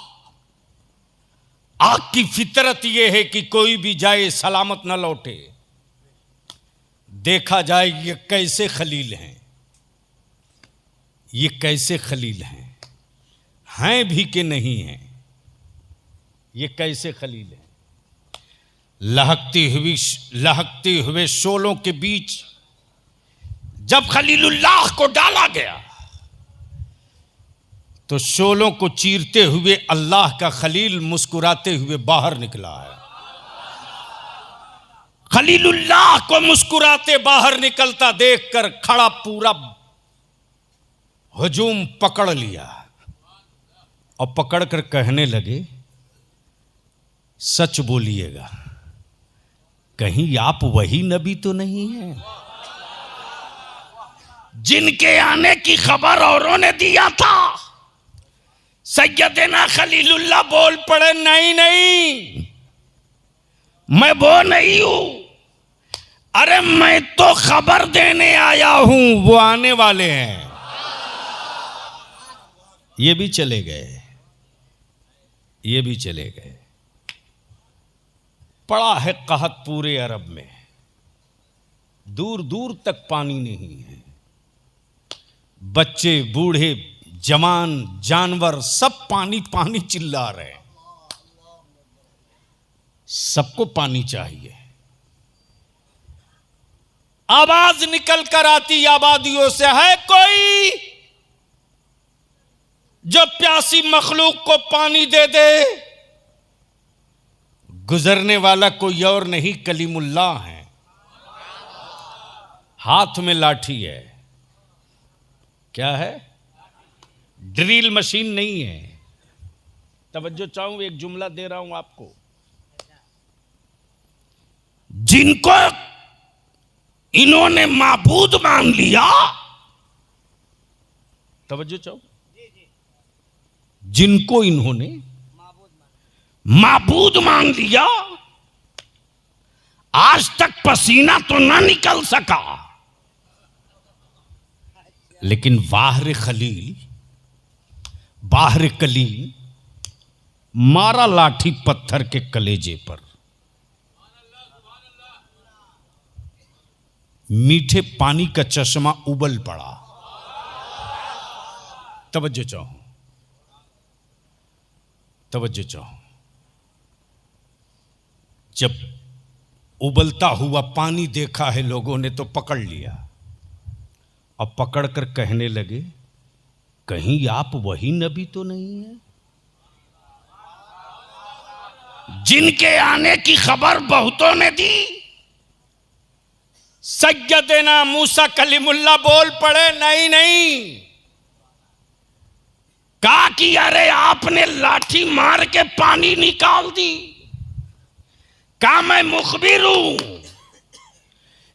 आग की फितरत यह है कि कोई भी जाए सलामत न लौटे। देखा जाए ये कैसे खलील हैं। ये कैसे खलील हैं भी कि नहीं हैं? ये कैसे खलील हैं? लहकती हुए शोलों के बीच जब खलीलुल्लाह को डाला गया तो शोलों को चीरते हुए अल्लाह का खलील मुस्कुराते हुए बाहर निकला है। खलीलुल्लाह को मुस्कुराते बाहर निकलता देखकर खड़ा पूरा हुजूम पकड़ लिया और पकड़कर कहने लगे, सच बोलिएगा, कहीं आप वही नबी तो नहीं हैं जिनके आने की खबर औरों ने दिया था? सैयदना खलीलुल्लाह बोल पड़े, नहीं नहीं, मैं वो नहीं हूं। अरे मैं तो खबर देने आया हूं, वो आने वाले हैं। ये भी चले गए, ये भी चले गए। पड़ा है कहत पूरे अरब में, दूर दूर तक पानी नहीं है। बच्चे बूढ़े जवान जानवर सब पानी पानी चिल्ला रहे हैं। सबको पानी चाहिए। आवाज निकल कर आती आबादियों से, है कोई जो प्यासी मखलूक को पानी दे दे? गुजरने वाला कोई और नहीं, कलीमुल्लाह है। हाथ में लाठी है। क्या है? ड्रिल मशीन नहीं है। तवज्जो चाहूं, एक जुमला दे रहा हूं आपको। जिनको इन्होंने माबूद मान लिया, तवज्जो चाहूं, जिनको इन्होंने माबूद मान लिया, आज तक पसीना तो ना निकल सका, लेकिन बाहर खलील, बाहर कलील मारा लाठी पत्थर के कलेजे पर। मीठे पानी का चश्मा उबल पड़ा। तवज्जो चाहो, तवज्जो चाहो। जब उबलता हुआ पानी देखा है लोगों ने तो पकड़ लिया, अब पकड़कर कहने लगे, कहीं आप वही नबी तो नहीं है जिनके आने की खबर बहुतों ने दी? सैयदना मूसा कलीमुल्लाह बोल पड़े, नहीं नहीं। कहा कि अरे आपने लाठी मार के पानी निकाल दी। कहा मैं मुखबिर हूं,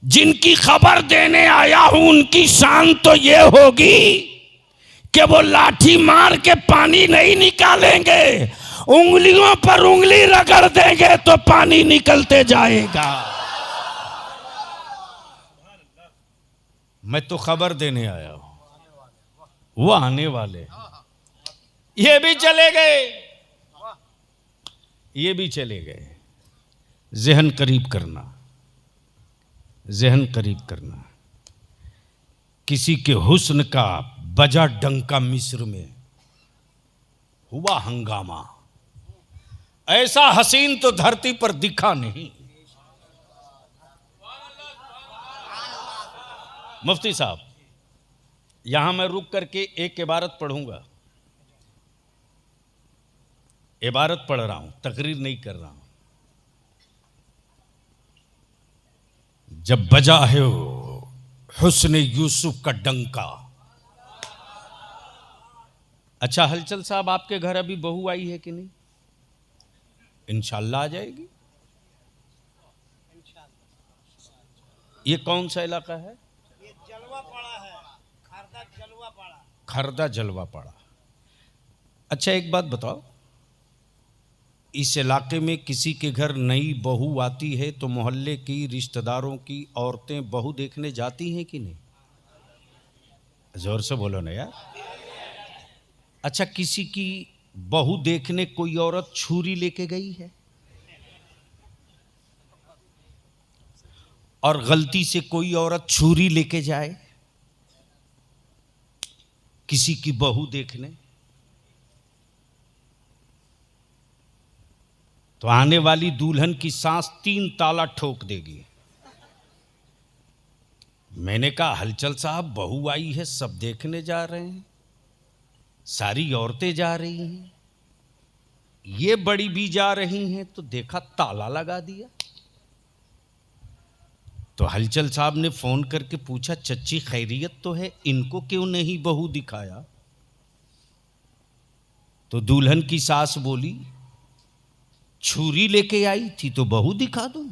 जिनकी खबर देने आया हूं उनकी शान तो ये होगी कि वो लाठी मार के पानी नहीं निकालेंगे, उंगलियों पर उंगली रगड़ देंगे तो पानी निकलते जाएगा। मैं तो खबर देने आया हूं, वो आने वाले। ये भी चले गए, ये भी चले गए। ज़हन करीब करना, ज़हन करीब करना। किसी के हुस्न का बजा डंका मिस्र में, हुआ हंगामा। ऐसा हसीन तो धरती पर दिखा नहीं। मुफ्ती साहब, यहां मैं रुक करके एक इबारत पढ़ूंगा। इबारत पढ़ रहा हूं, तकरीर नहीं कर रहा हूं। जब बजा है हुस्न यूसुफ का डंका। अच्छा हलचल साहब, आपके घर अभी बहू आई है कि नहीं? इंशाल्लाह आ जाएगी। ये कौन सा इलाका है? ये जलवा पड़ा है, खरदा जलवा पड़ा। खरदा जलवा पड़ा। अच्छा एक बात बताओ, इस इलाके में किसी के घर नई बहू आती है तो मोहल्ले की, रिश्तेदारों की औरतें बहू देखने जाती हैं कि नहीं? जोर से बोलो ना यार। अच्छा, किसी की बहू देखने कोई औरत छुरी लेके गई है और गलती से कोई औरत छुरी लेके जाए? किसी की बहू देखने, तो आने वाली दुल्हन की सांस 3 ताला ठोक देगी। मैंने कहा हलचल साहब, बहू आई है, सब देखने जा रहे हैं, सारी औरतें जा रही हैं, ये बड़ी भी जा रही हैं, तो देखा ताला लगा दिया। तो हलचल साहब ने फोन करके पूछा, चच्ची खैरियत तो है, इनको क्यों नहीं बहू दिखाया? तो दुल्हन की सास बोली, छुरी लेके आई थी तो बहू दिखा दूं,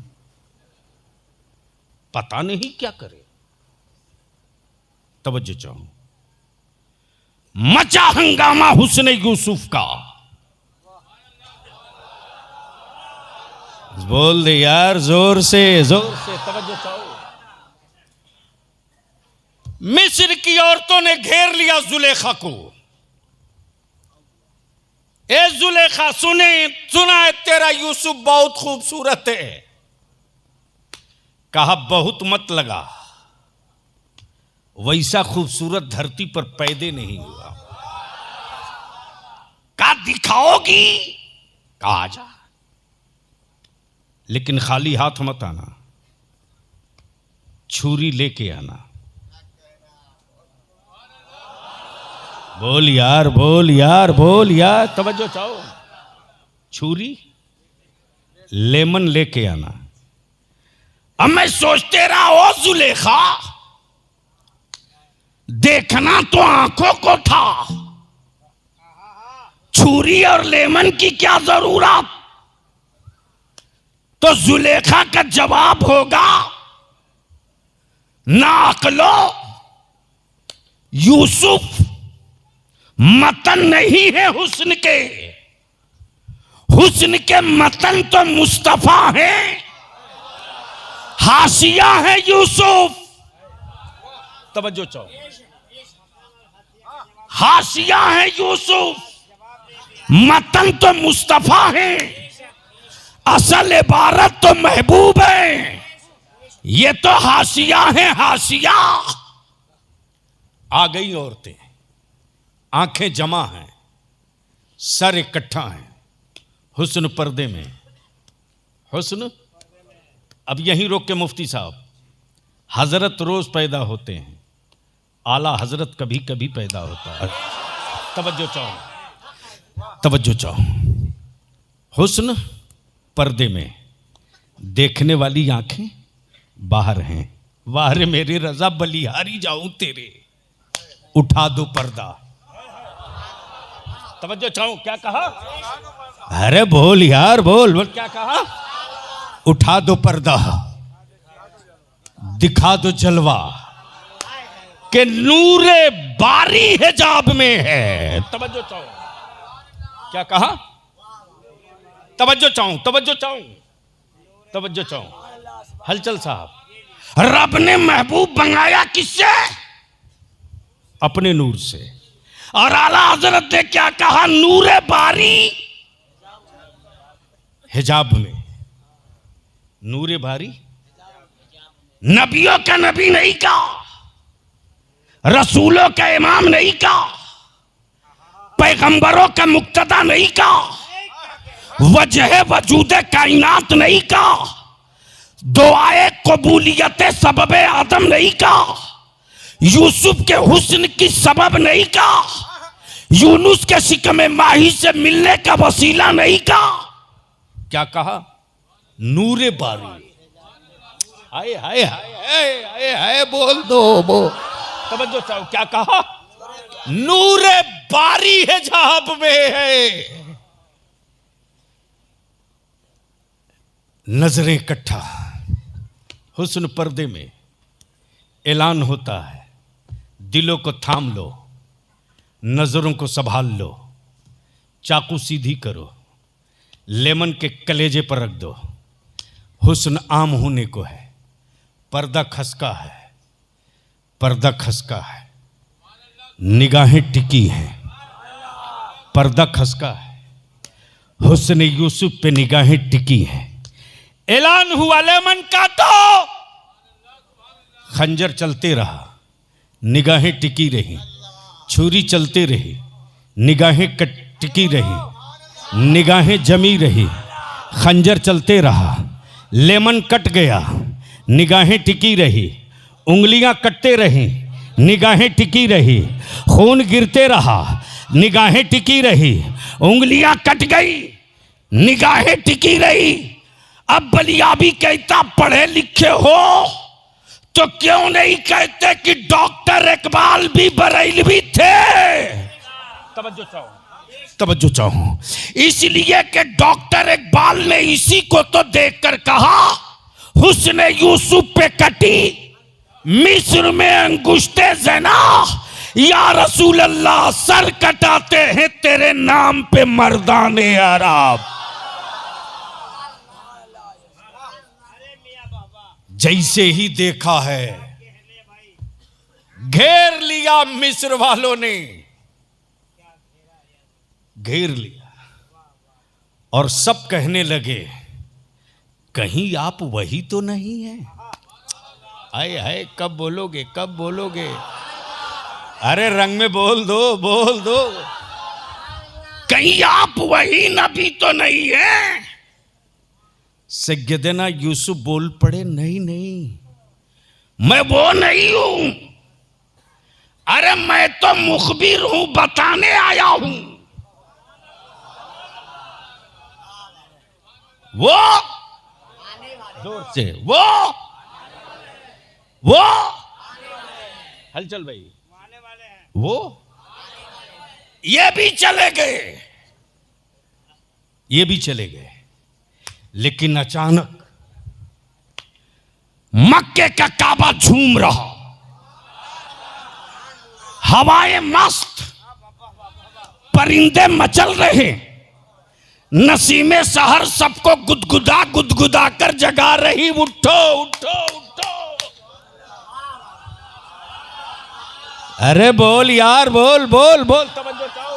पता नहीं क्या करे। तवज्जो चाहूं, मचा हंगामा हुस्न यूसुफ का। बोल दे यार जोर से, जोर से, तवज्जो चाहो। मिस्र की औरतों ने घेर लिया जुलेखा को। ए जुलेखा, सुना है तेरा यूसुफ बहुत खूबसूरत है। कहा बहुत मत लगा, वैसा खूबसूरत धरती पर पैदे नहीं हुआ। का दिखाओगी? कहा जा, लेकिन खाली हाथ मत आना, छुरी लेके आना। बोल यार, बोल यार, बोल यार, तवज्जो चाहो। छुरी, लेमन लेके आना। अब मैं सोचते रहा, ओ जुलेखा, देखना तो आंखों को था, छुरी और लेमन की क्या जरूरत? तो जुलेखा का जवाब होगा, ना अकलो, यूसुफ मतन नहीं है हुस्न के, हुस्न के मतन तो मुस्तफा है, हाशिया है यूसुफ। तवज्जो चाहो, हाशिया है यूसुफ, मतन तो मुस्तफा है, असल इबारत तो महबूब है। ये तो हाशिया है, हाशिया। आ गई औरतें, आंखें जमा हैं, सर इकट्ठा है, हुस्न पर्दे में। हुस्न, अब यहीं रोक के मुफ्ती साहब, हजरत रोज पैदा होते हैं, आला हजरत कभी कभी पैदा होता है। तवज्जो चाहो, तवज्जो चाहो। हुस्न पर्दे में, देखने वाली आंखें बाहर हैं। वाह रे मेरी रजा, बलिहारी जाऊं तेरे, उठा दो पर्दा। तवज्जो चाहो, क्या कहा? अरे बोल यार, बोल बोल, क्या कहा? उठा दो पर्दा, दिखा दो जलवा, कि नूरे बारी हिजाब में है। तवज्जो चाहो, क्या कहा? तवज्जो चाहूं, तवज्जो चाहूं, तवज्जो चाहूं। हलचल साहब, रब ने महबूब बनाया किससे? अपने नूर से। और आला हजरत ने क्या कहा? नूरे बारी हिजाब में। नूरे बारी, नबियों का नबी नहीं का, रसूलों का इमाम नहीं का, पैगंबरों का मुक्तदा नहीं का, वजह वजूद कायनात नहीं का, दुआए कबूलियत सबबे आदम नहीं का, यूसुफ के हुस्न की सबब नहीं का, यूनुस के शिकमे माही से मिलने का वसीला नहीं का। क्या कहा? नूरे बारी। हाय हाय हाय हाय हाय हाय, बोल दो, बोल। तवज्जो चाहो, क्या कहा? नूरे बारी हिजाब में है। नजरें इकट्ठा, हुस्न पर्दे में, ऐलान होता है, दिलों को थाम लो, नजरों को संभाल लो, चाकू सीधी करो, लेमन के कलेजे पर रख दो। हुस्न आम होने को है, पर्दा खसका है, पर्दा खसका है, निगाहें टिकी हैं, पर्दा खसका है, हुस्न यूसुफ पे निगाहें टिकी हैं। ऐलान हुआ लेमन का, तो खंजर चलते रहा, निगाहें टिकी रही, छुरी चलते रही, निगाहें टिकी रही, निगाहें जमी रही, खंजर चलते रहा, लेमन कट गया, निगाहें टिकी रही, उंगलियां कटते रहीं, निगाहें टिकी रही, खून गिरते रहा, निगाहें टिकी रही, उंगलियां कट गई, निगाहें टिकी रही। अब बलियाबी कहता पढ़े लिखे हो तो क्यों नहीं कहते कि डॉक्टर इकबाल भी बरेलवी थे। तवज्जो चाहो, इसलिए कि डॉक्टर इकबाल ने इसी को तो देखकर कहा, हुस्न यूसुफ पे कटी मिस्र में अंगुश्ते ज़ना, या रसूल अल्लाह सर कटाते हैं तेरे नाम पे मर्दाने अरब। जैसे ही देखा है घेर लिया मिस्र वालों ने, घेर लिया और सब कहने लगे कहीं आप वही तो नहीं हैं। आए हाय, कब बोलोगे, कब बोलोगे? अरे रंग में बोल दो। कहीं आप वही नबी तो नहीं है। सैयदना यूसुफ बोल पड़े, नहीं मैं वो नहीं हूं। अरे मैं तो मुखबिर हूं, बताने आया हूं। वो जोर से वो हलचल भाई, वो ये भी चले गए, लेकिन अचानक मक्के का काबा झूम रहा, हवाएं मस्त, परिंदे मचल रहे, नसीमे सहर सबको गुदगुदा कर जगा रही। उठो उठो उठो, अरे बोल यार, बोल तवज्जो चाहो।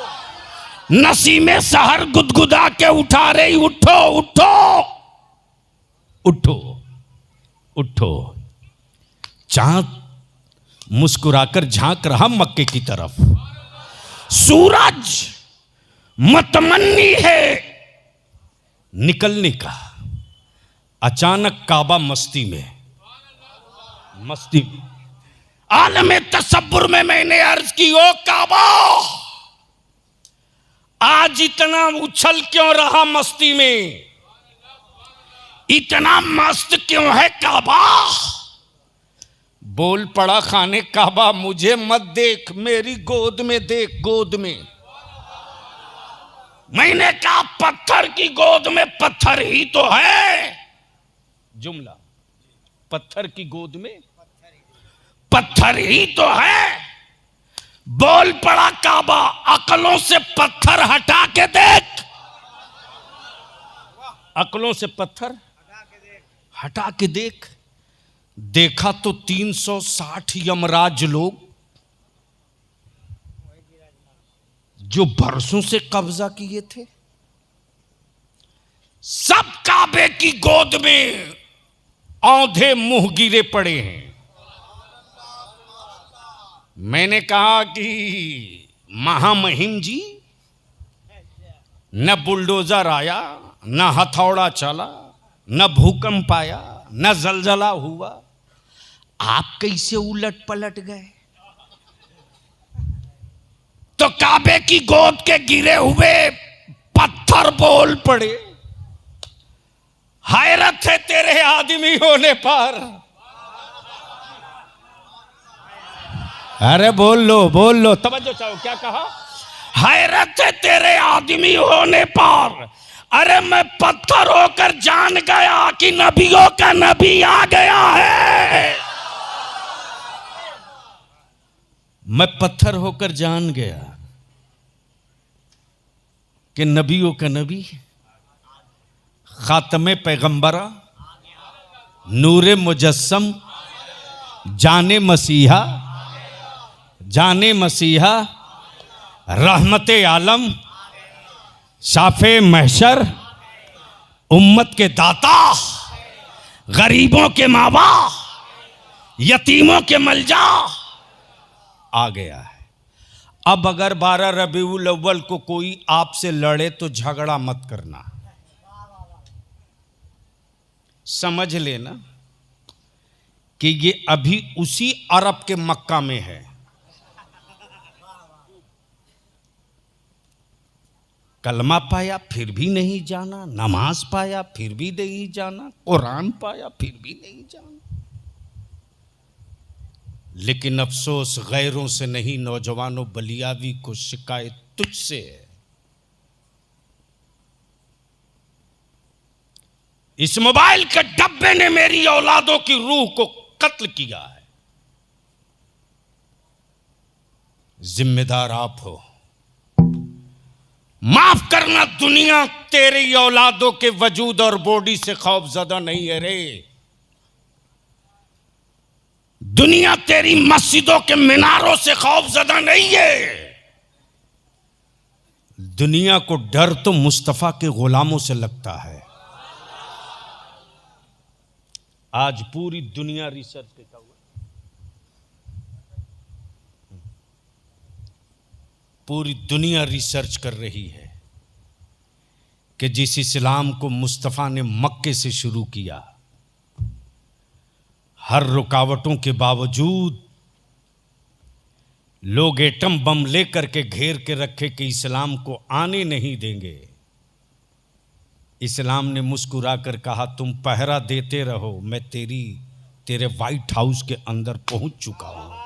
नसीमे सहर गुदगुदा के उठा रही, उठो उठो उठो उठो। चांद मुस्कुराकर झांक रहा मक्के की तरफ। सूरज मतमन्नी है निकलने का। अचानक काबा मस्ती में आलम तसब्बुर में मैंने अर्ज की, ओ काबा आज इतना उछल क्यों रहा मस्ती में, इतना मस्त क्यों है काबा? बोल पड़ा खाने काबा, मुझे मत देख, मेरी गोद में देख, गोद में। मैंने कहा पत्थर की गोद में पत्थर ही तो है। जुमला, पत्थर की गोद में पत्थर ही तो है। बोल पड़ा काबा, अकलों से पत्थर हटा के देख, अकलों से पत्थर हटा के देख। देखा तो 360 यमराज लोग जो बरसों से कब्जा किए थे, सब काबे की गोद में औंधे मुंह गिरे पड़े हैं। मैंने कहा कि महामहिम जी, न बुलडोजर आया, न हथौड़ा चला, न भूकंप आया, न जलजला हुआ, आप कैसे उलट पलट गए? तो काबे की गोद के गिरे हुए पत्थर बोल पड़े, हैरत है तेरे आदमी होने पर। अरे बोल लो, तवज्जो चाहो, क्या कहा? हैरत है तेरे आदमी होने पर। अरे मैं पत्थर होकर जान गया कि नबियों का नबी आ गया है। मैं पत्थर होकर जान गया कि नबियों का नबी, खातमे पैगंबरा, नूरे मुजस्सम, जाने मसीहा, रहमते आलम, शाफे महशर, उम्मत के दाता, गरीबों के मावा, यतीमों के मलजा आ गया है। अब अगर 12 रबीउल अव्वल को कोई आपसे लड़े तो झगड़ा मत करना, समझ लेना कि ये अभी उसी अरब के मक्का में है। कलमा पाया फिर भी नहीं जाना, नमाज पाया फिर भी नहीं जाना, कुरान पाया फिर भी नहीं जाना। लेकिन अफसोस गैरों से नहीं, नौजवानों बलियावी को शिकायत तुझसे है। इस मोबाइल के डब्बे ने मेरी औलादों की रूह को कत्ल किया है। जिम्मेदार आप हो। माफ करना, दुनिया तेरी औलादों के वजूद और बॉडी से खौफजदा नहीं है रे। दुनिया तेरी मस्जिदों के मीनारों से खौफजदा नहीं है। दुनिया को डर तो मुस्तफा के गुलामों से लगता है। आज पूरी दुनिया रिसर्च करता हुआ, पूरी दुनिया रिसर्च कर रही है कि जिस इस्लाम को मुस्तफा ने मक्के से शुरू किया, हर रुकावटों के बावजूद लोग एटम बम लेकर के घेर के रखे कि इस्लाम को आने नहीं देंगे। इस्लाम ने मुस्कुरा कर कहा, तुम पहरा देते रहो, मैं तेरे व्हाइट हाउस के अंदर पहुंच चुका हूं।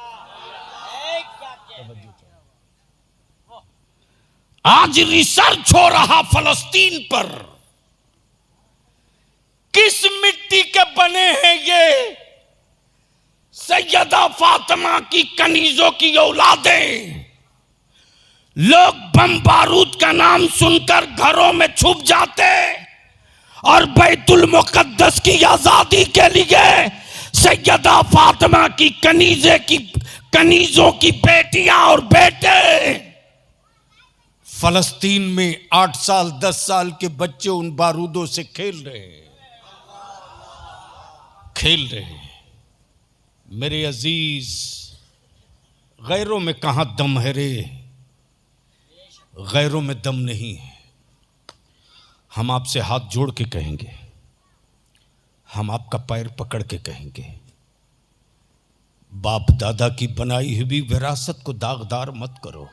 आज रिसर्च हो रहा फलस्तीन पर, किस मिट्टी के बने हैं ये सैयदा फातिमा की कनीजों की औलादें। लोग बम बारूद का नाम सुनकर घरों में छुप जाते और बैतुल मुकद्दस की आजादी के लिए सैयदा फातिमा की कनीजों की बेटियां और बेटे फलस्तीन में 8 साल 10 साल के बच्चे उन बारूदों से खेल रहे हैं। मेरे अजीज, गैरों में कहां दम है रे, गैरों में दम नहीं है। हम आपसे हाथ जोड़ के कहेंगे, हम आपका पैर पकड़ के कहेंगे, बाप दादा की बनाई हुई विरासत को दागदार मत करो।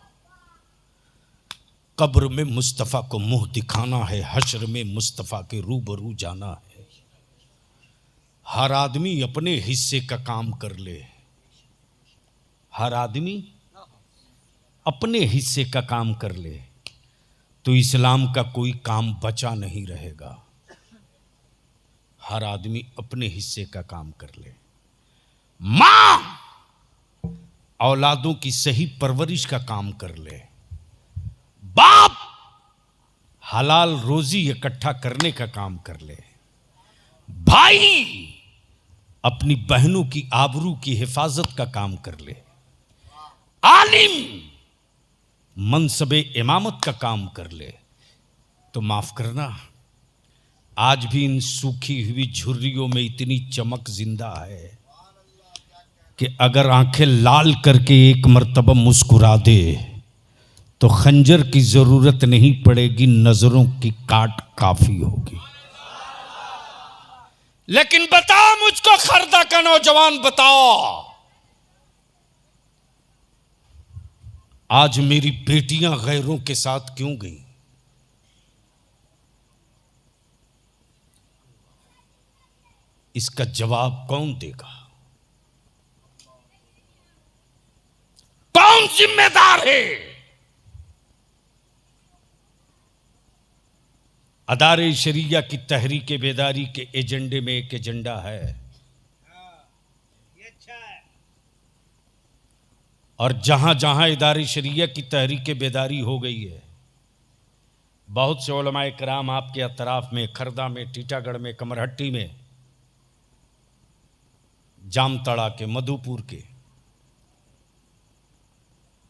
कब्र में मुस्तफ़ा को मुंह दिखाना है, हश्र में मुस्तफ़ा के रूबरू जाना है। हर आदमी अपने हिस्से का काम कर ले, हर आदमी अपने हिस्से का काम कर ले, तो इस्लाम का कोई काम बचा नहीं रहेगा। हर आदमी अपने हिस्से का काम कर ले। मां औलादों की सही परवरिश का काम कर ले। बाप हलाल रोजी इकट्ठा करने का काम कर ले। भाई अपनी बहनों की आबरू की हिफाजत का काम कर ले। आलिम मनसबे इमामत का काम कर ले। तो माफ करना, आज भी इन सूखी हुई झुर्रियों में इतनी चमक जिंदा है कि अगर आंखें लाल करके एक मर्तबा मुस्कुरा दे तो खंजर की जरूरत नहीं पड़ेगी, नजरों की काट काफी होगी। लेकिन बता मुझको खर्दा का नौजवान, बताओ आज मेरी बेटियां गैरों के साथ क्यों गई? इसका जवाब कौन देगा? कौन जिम्मेदार है? अदारे शरिया की तहरीक बेदारी के एजेंडे में एक एजेंडा है, ये अच्छा है। और जहां जहां इदारे शरिया की तहरीक बेदारी हो गई है, बहुत से उलमाए कराम आपके अतराफ में, खरदा में, टीटागढ़ में, कमरहट्टी में, जामतड़ा के, मधुपुर के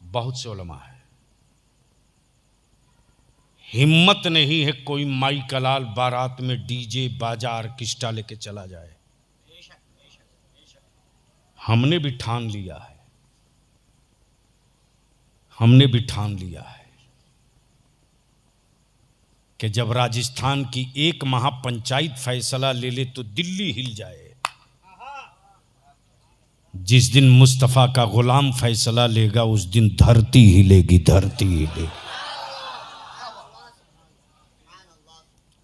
बहुत से उलमा है। हिम्मत नहीं है कोई माई कलाल बारात में डीजे बाजा ऑर्केस्ट्रा लेके चला जाए। हमने भी ठान लिया है, हमने भी ठान लिया है कि जब राजस्थान की एक महापंचायत फैसला ले ले तो दिल्ली हिल जाए। जिस दिन मुस्तफा का गुलाम फैसला लेगा उस दिन धरती हिलेगी, धरती हिलेगी।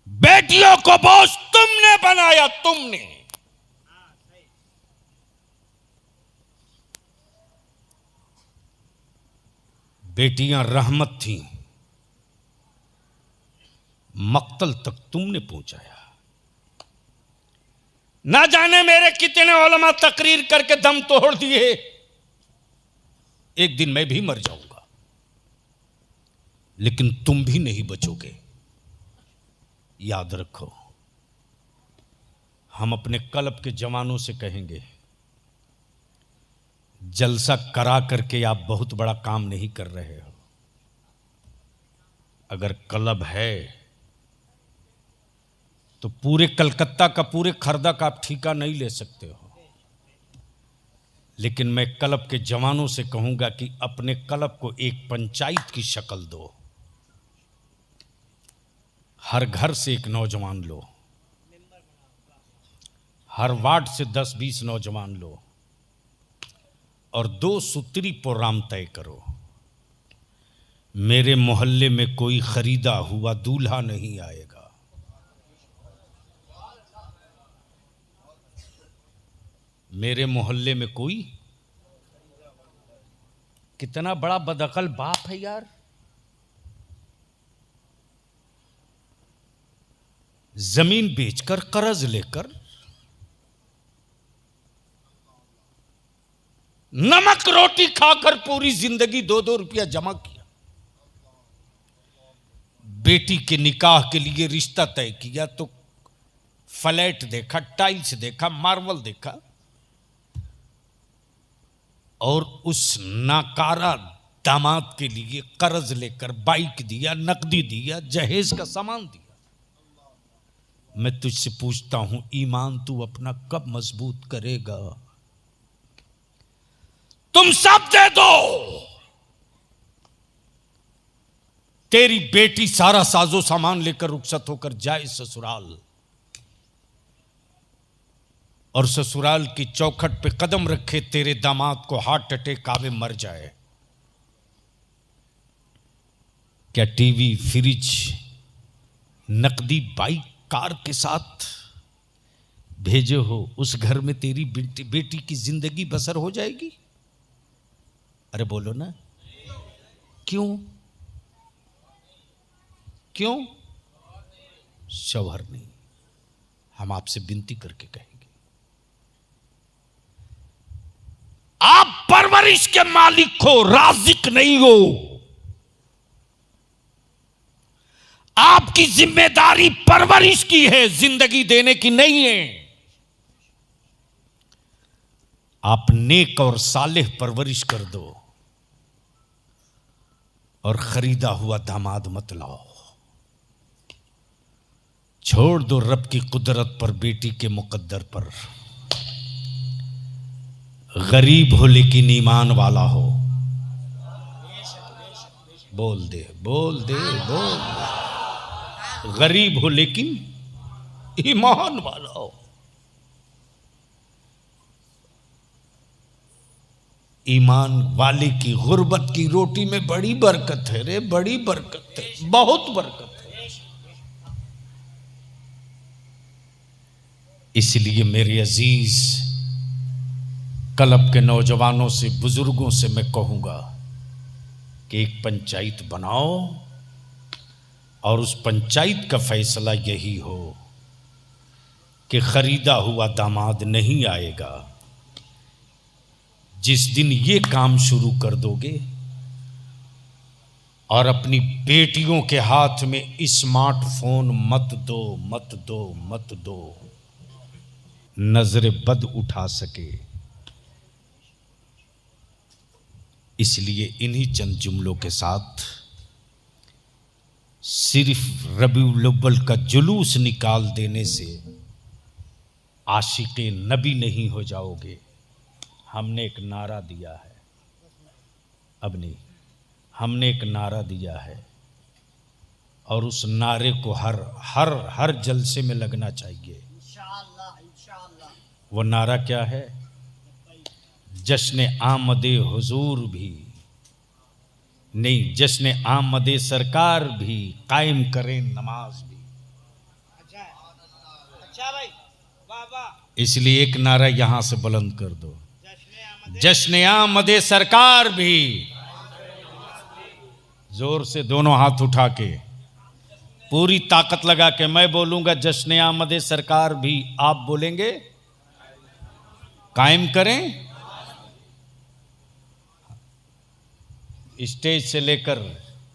बेटियों को बोझ तुमने बनाया, तुमने। बेटियां रहमत थीं, मक्तल तक तुमने पहुंचाया। ना जाने मेरे कितने उलमा तकरीर करके दम तोड़ दिए। एक दिन मैं भी मर जाऊंगा, लेकिन तुम भी नहीं बचोगे। याद रखो, हम अपने कलब के जवानों से कहेंगे, जलसा करा करके आप बहुत बड़ा काम नहीं कर रहे हो। अगर कलब है तो पूरे कलकत्ता का, पूरे खर्दा का आप ठेका नहीं ले सकते हो। लेकिन मैं कलब के जवानों से कहूंगा कि अपने कलब को एक पंचायत की शक्ल दो। हर घर से एक नौजवान लो, हर वार्ड से 10-20 नौजवान लो और 2 सूत्री प्रोग्राम तय करो। मेरे मोहल्ले में कोई खरीदा हुआ दूल्हा नहीं आएगा। मेरे मोहल्ले में कोई, कितना बड़ा बदअकल बाप है यार। जमीन बेचकर, कर्ज लेकर, नमक रोटी खाकर पूरी जिंदगी 2-2 रुपया जमा किया। बेटी के निकाह के लिए रिश्ता तय किया तो फ्लैट देखा, टाइल्स देखा, मार्बल देखा, और उस नाकारा दामाद के लिए कर्ज लेकर बाइक दिया, नकदी दिया, जहेज का सामान दिया। मैं तुझसे पूछता हूं, ईमान तू अपना कब मजबूत करेगा? तुम सब दे दो, तेरी बेटी सारा साजो सामान लेकर रुखसत होकर जाए ससुराल, और ससुराल की चौखट पे कदम रखे तेरे दामाद को हार्ट अटैक आवे, मर जाए। क्या टीवी, फ्रिज, नकदी, बाइक, कार के साथ भेजे हो उस घर में तेरी बेटी की जिंदगी बसर हो जाएगी? अरे बोलो ना, क्यों? क्यों? शौहर नहीं। हम आपसे विनती करके कहेंगे, आप परवरिश के मालिक हो, राजिक नहीं हो। आपकी जिम्मेदारी परवरिश की है, जिंदगी देने की नहीं है। आप नेक और सालेह परवरिश कर दो और खरीदा हुआ दामाद मत लाओ। छोड़ दो रब की कुदरत पर, बेटी के मुकद्दर पर। गरीब हो लेकिन ईमान वाला हो। बोल दे, बोल दे, बोल दे। गरीब हो लेकिन ईमान वाला हो। ईमान वाले की गुर्बत की रोटी में बड़ी बरकत है रे, बड़ी बरकत है, बहुत बरकत है। इसलिए मेरे अजीज क्लब के नौजवानों से, बुजुर्गों से मैं कहूंगा कि एक पंचायत बनाओ और उस पंचायत का फैसला यही हो कि खरीदा हुआ दामाद नहीं आएगा। जिस दिन ये काम शुरू कर दोगे और अपनी बेटियों के हाथ में स्मार्टफोन मत दो, मत दो, मत दो, नजर बद उठा सके। इसलिए इन्हीं चंद जुमलों के साथ सिर्फ रबीउल अव्वल का जुलूस निकाल देने से आशिक़े नबी नहीं हो जाओगे। हमने एक नारा दिया है, अब नहीं, हमने एक नारा दिया है और उस नारे को हर जलसे में लगना चाहिए। इंशाअल्लाह इंशाअल्लाह। वो नारा क्या है? जश्न आमदे हुजूर भी नहीं, जश्न आमदे सरकार भी, कायम करें नमाज भी। अच्छा है। अच्छा भाई, वाह वाह। इसलिए एक नारा यहां से बुलंद कर दो, जश्न जश्न आमदे सरकार भी। जोर से दोनों हाथ उठा के पूरी ताकत लगा के मैं बोलूंगा जश्न आमदे सरकार भी, आप बोलेंगे कायम करें। स्टेज से लेकर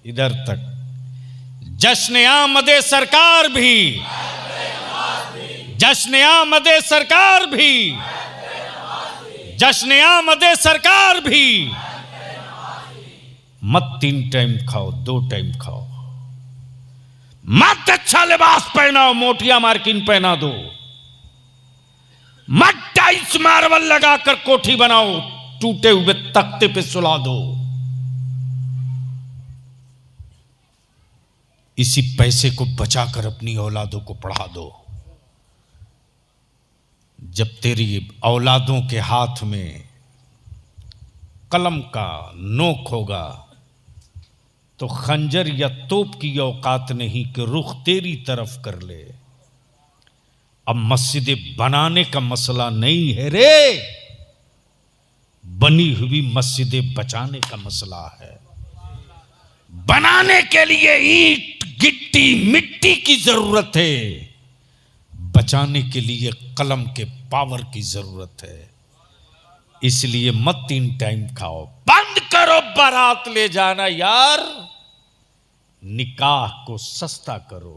इधर तक जश्न आमदे सरकार भी, जश्न आमदे सरकार भी, जश्न आमदे सरकार भी। मत 3 टाइम खाओ, 2 टाइम खाओ। मत अच्छा लिबास पहनाओ, मोटिया मार्किन पहना दो। मत टाइल्स मार्बल लगाकर कोठी बनाओ, टूटे हुए तख्ते पे सुला दो। इसी पैसे को बचाकर अपनी औलादों को पढ़ा दो। जब तेरी औलादों के हाथ में कलम का नोक होगा तो खंजर या तोप की औकात नहीं कि रुख तेरी तरफ कर ले। अब मस्जिदें बनाने का मसला नहीं है रे, बनी हुई मस्जिदें बचाने का मसला है। बनाने के लिए ईंट गिट्टी मिट्टी की जरूरत है, बचाने के लिए कलम के पावर की जरूरत है। इसलिए मत 3 टाइम खाओ, बंद करो बारात ले जाना यार, निकाह को सस्ता करो।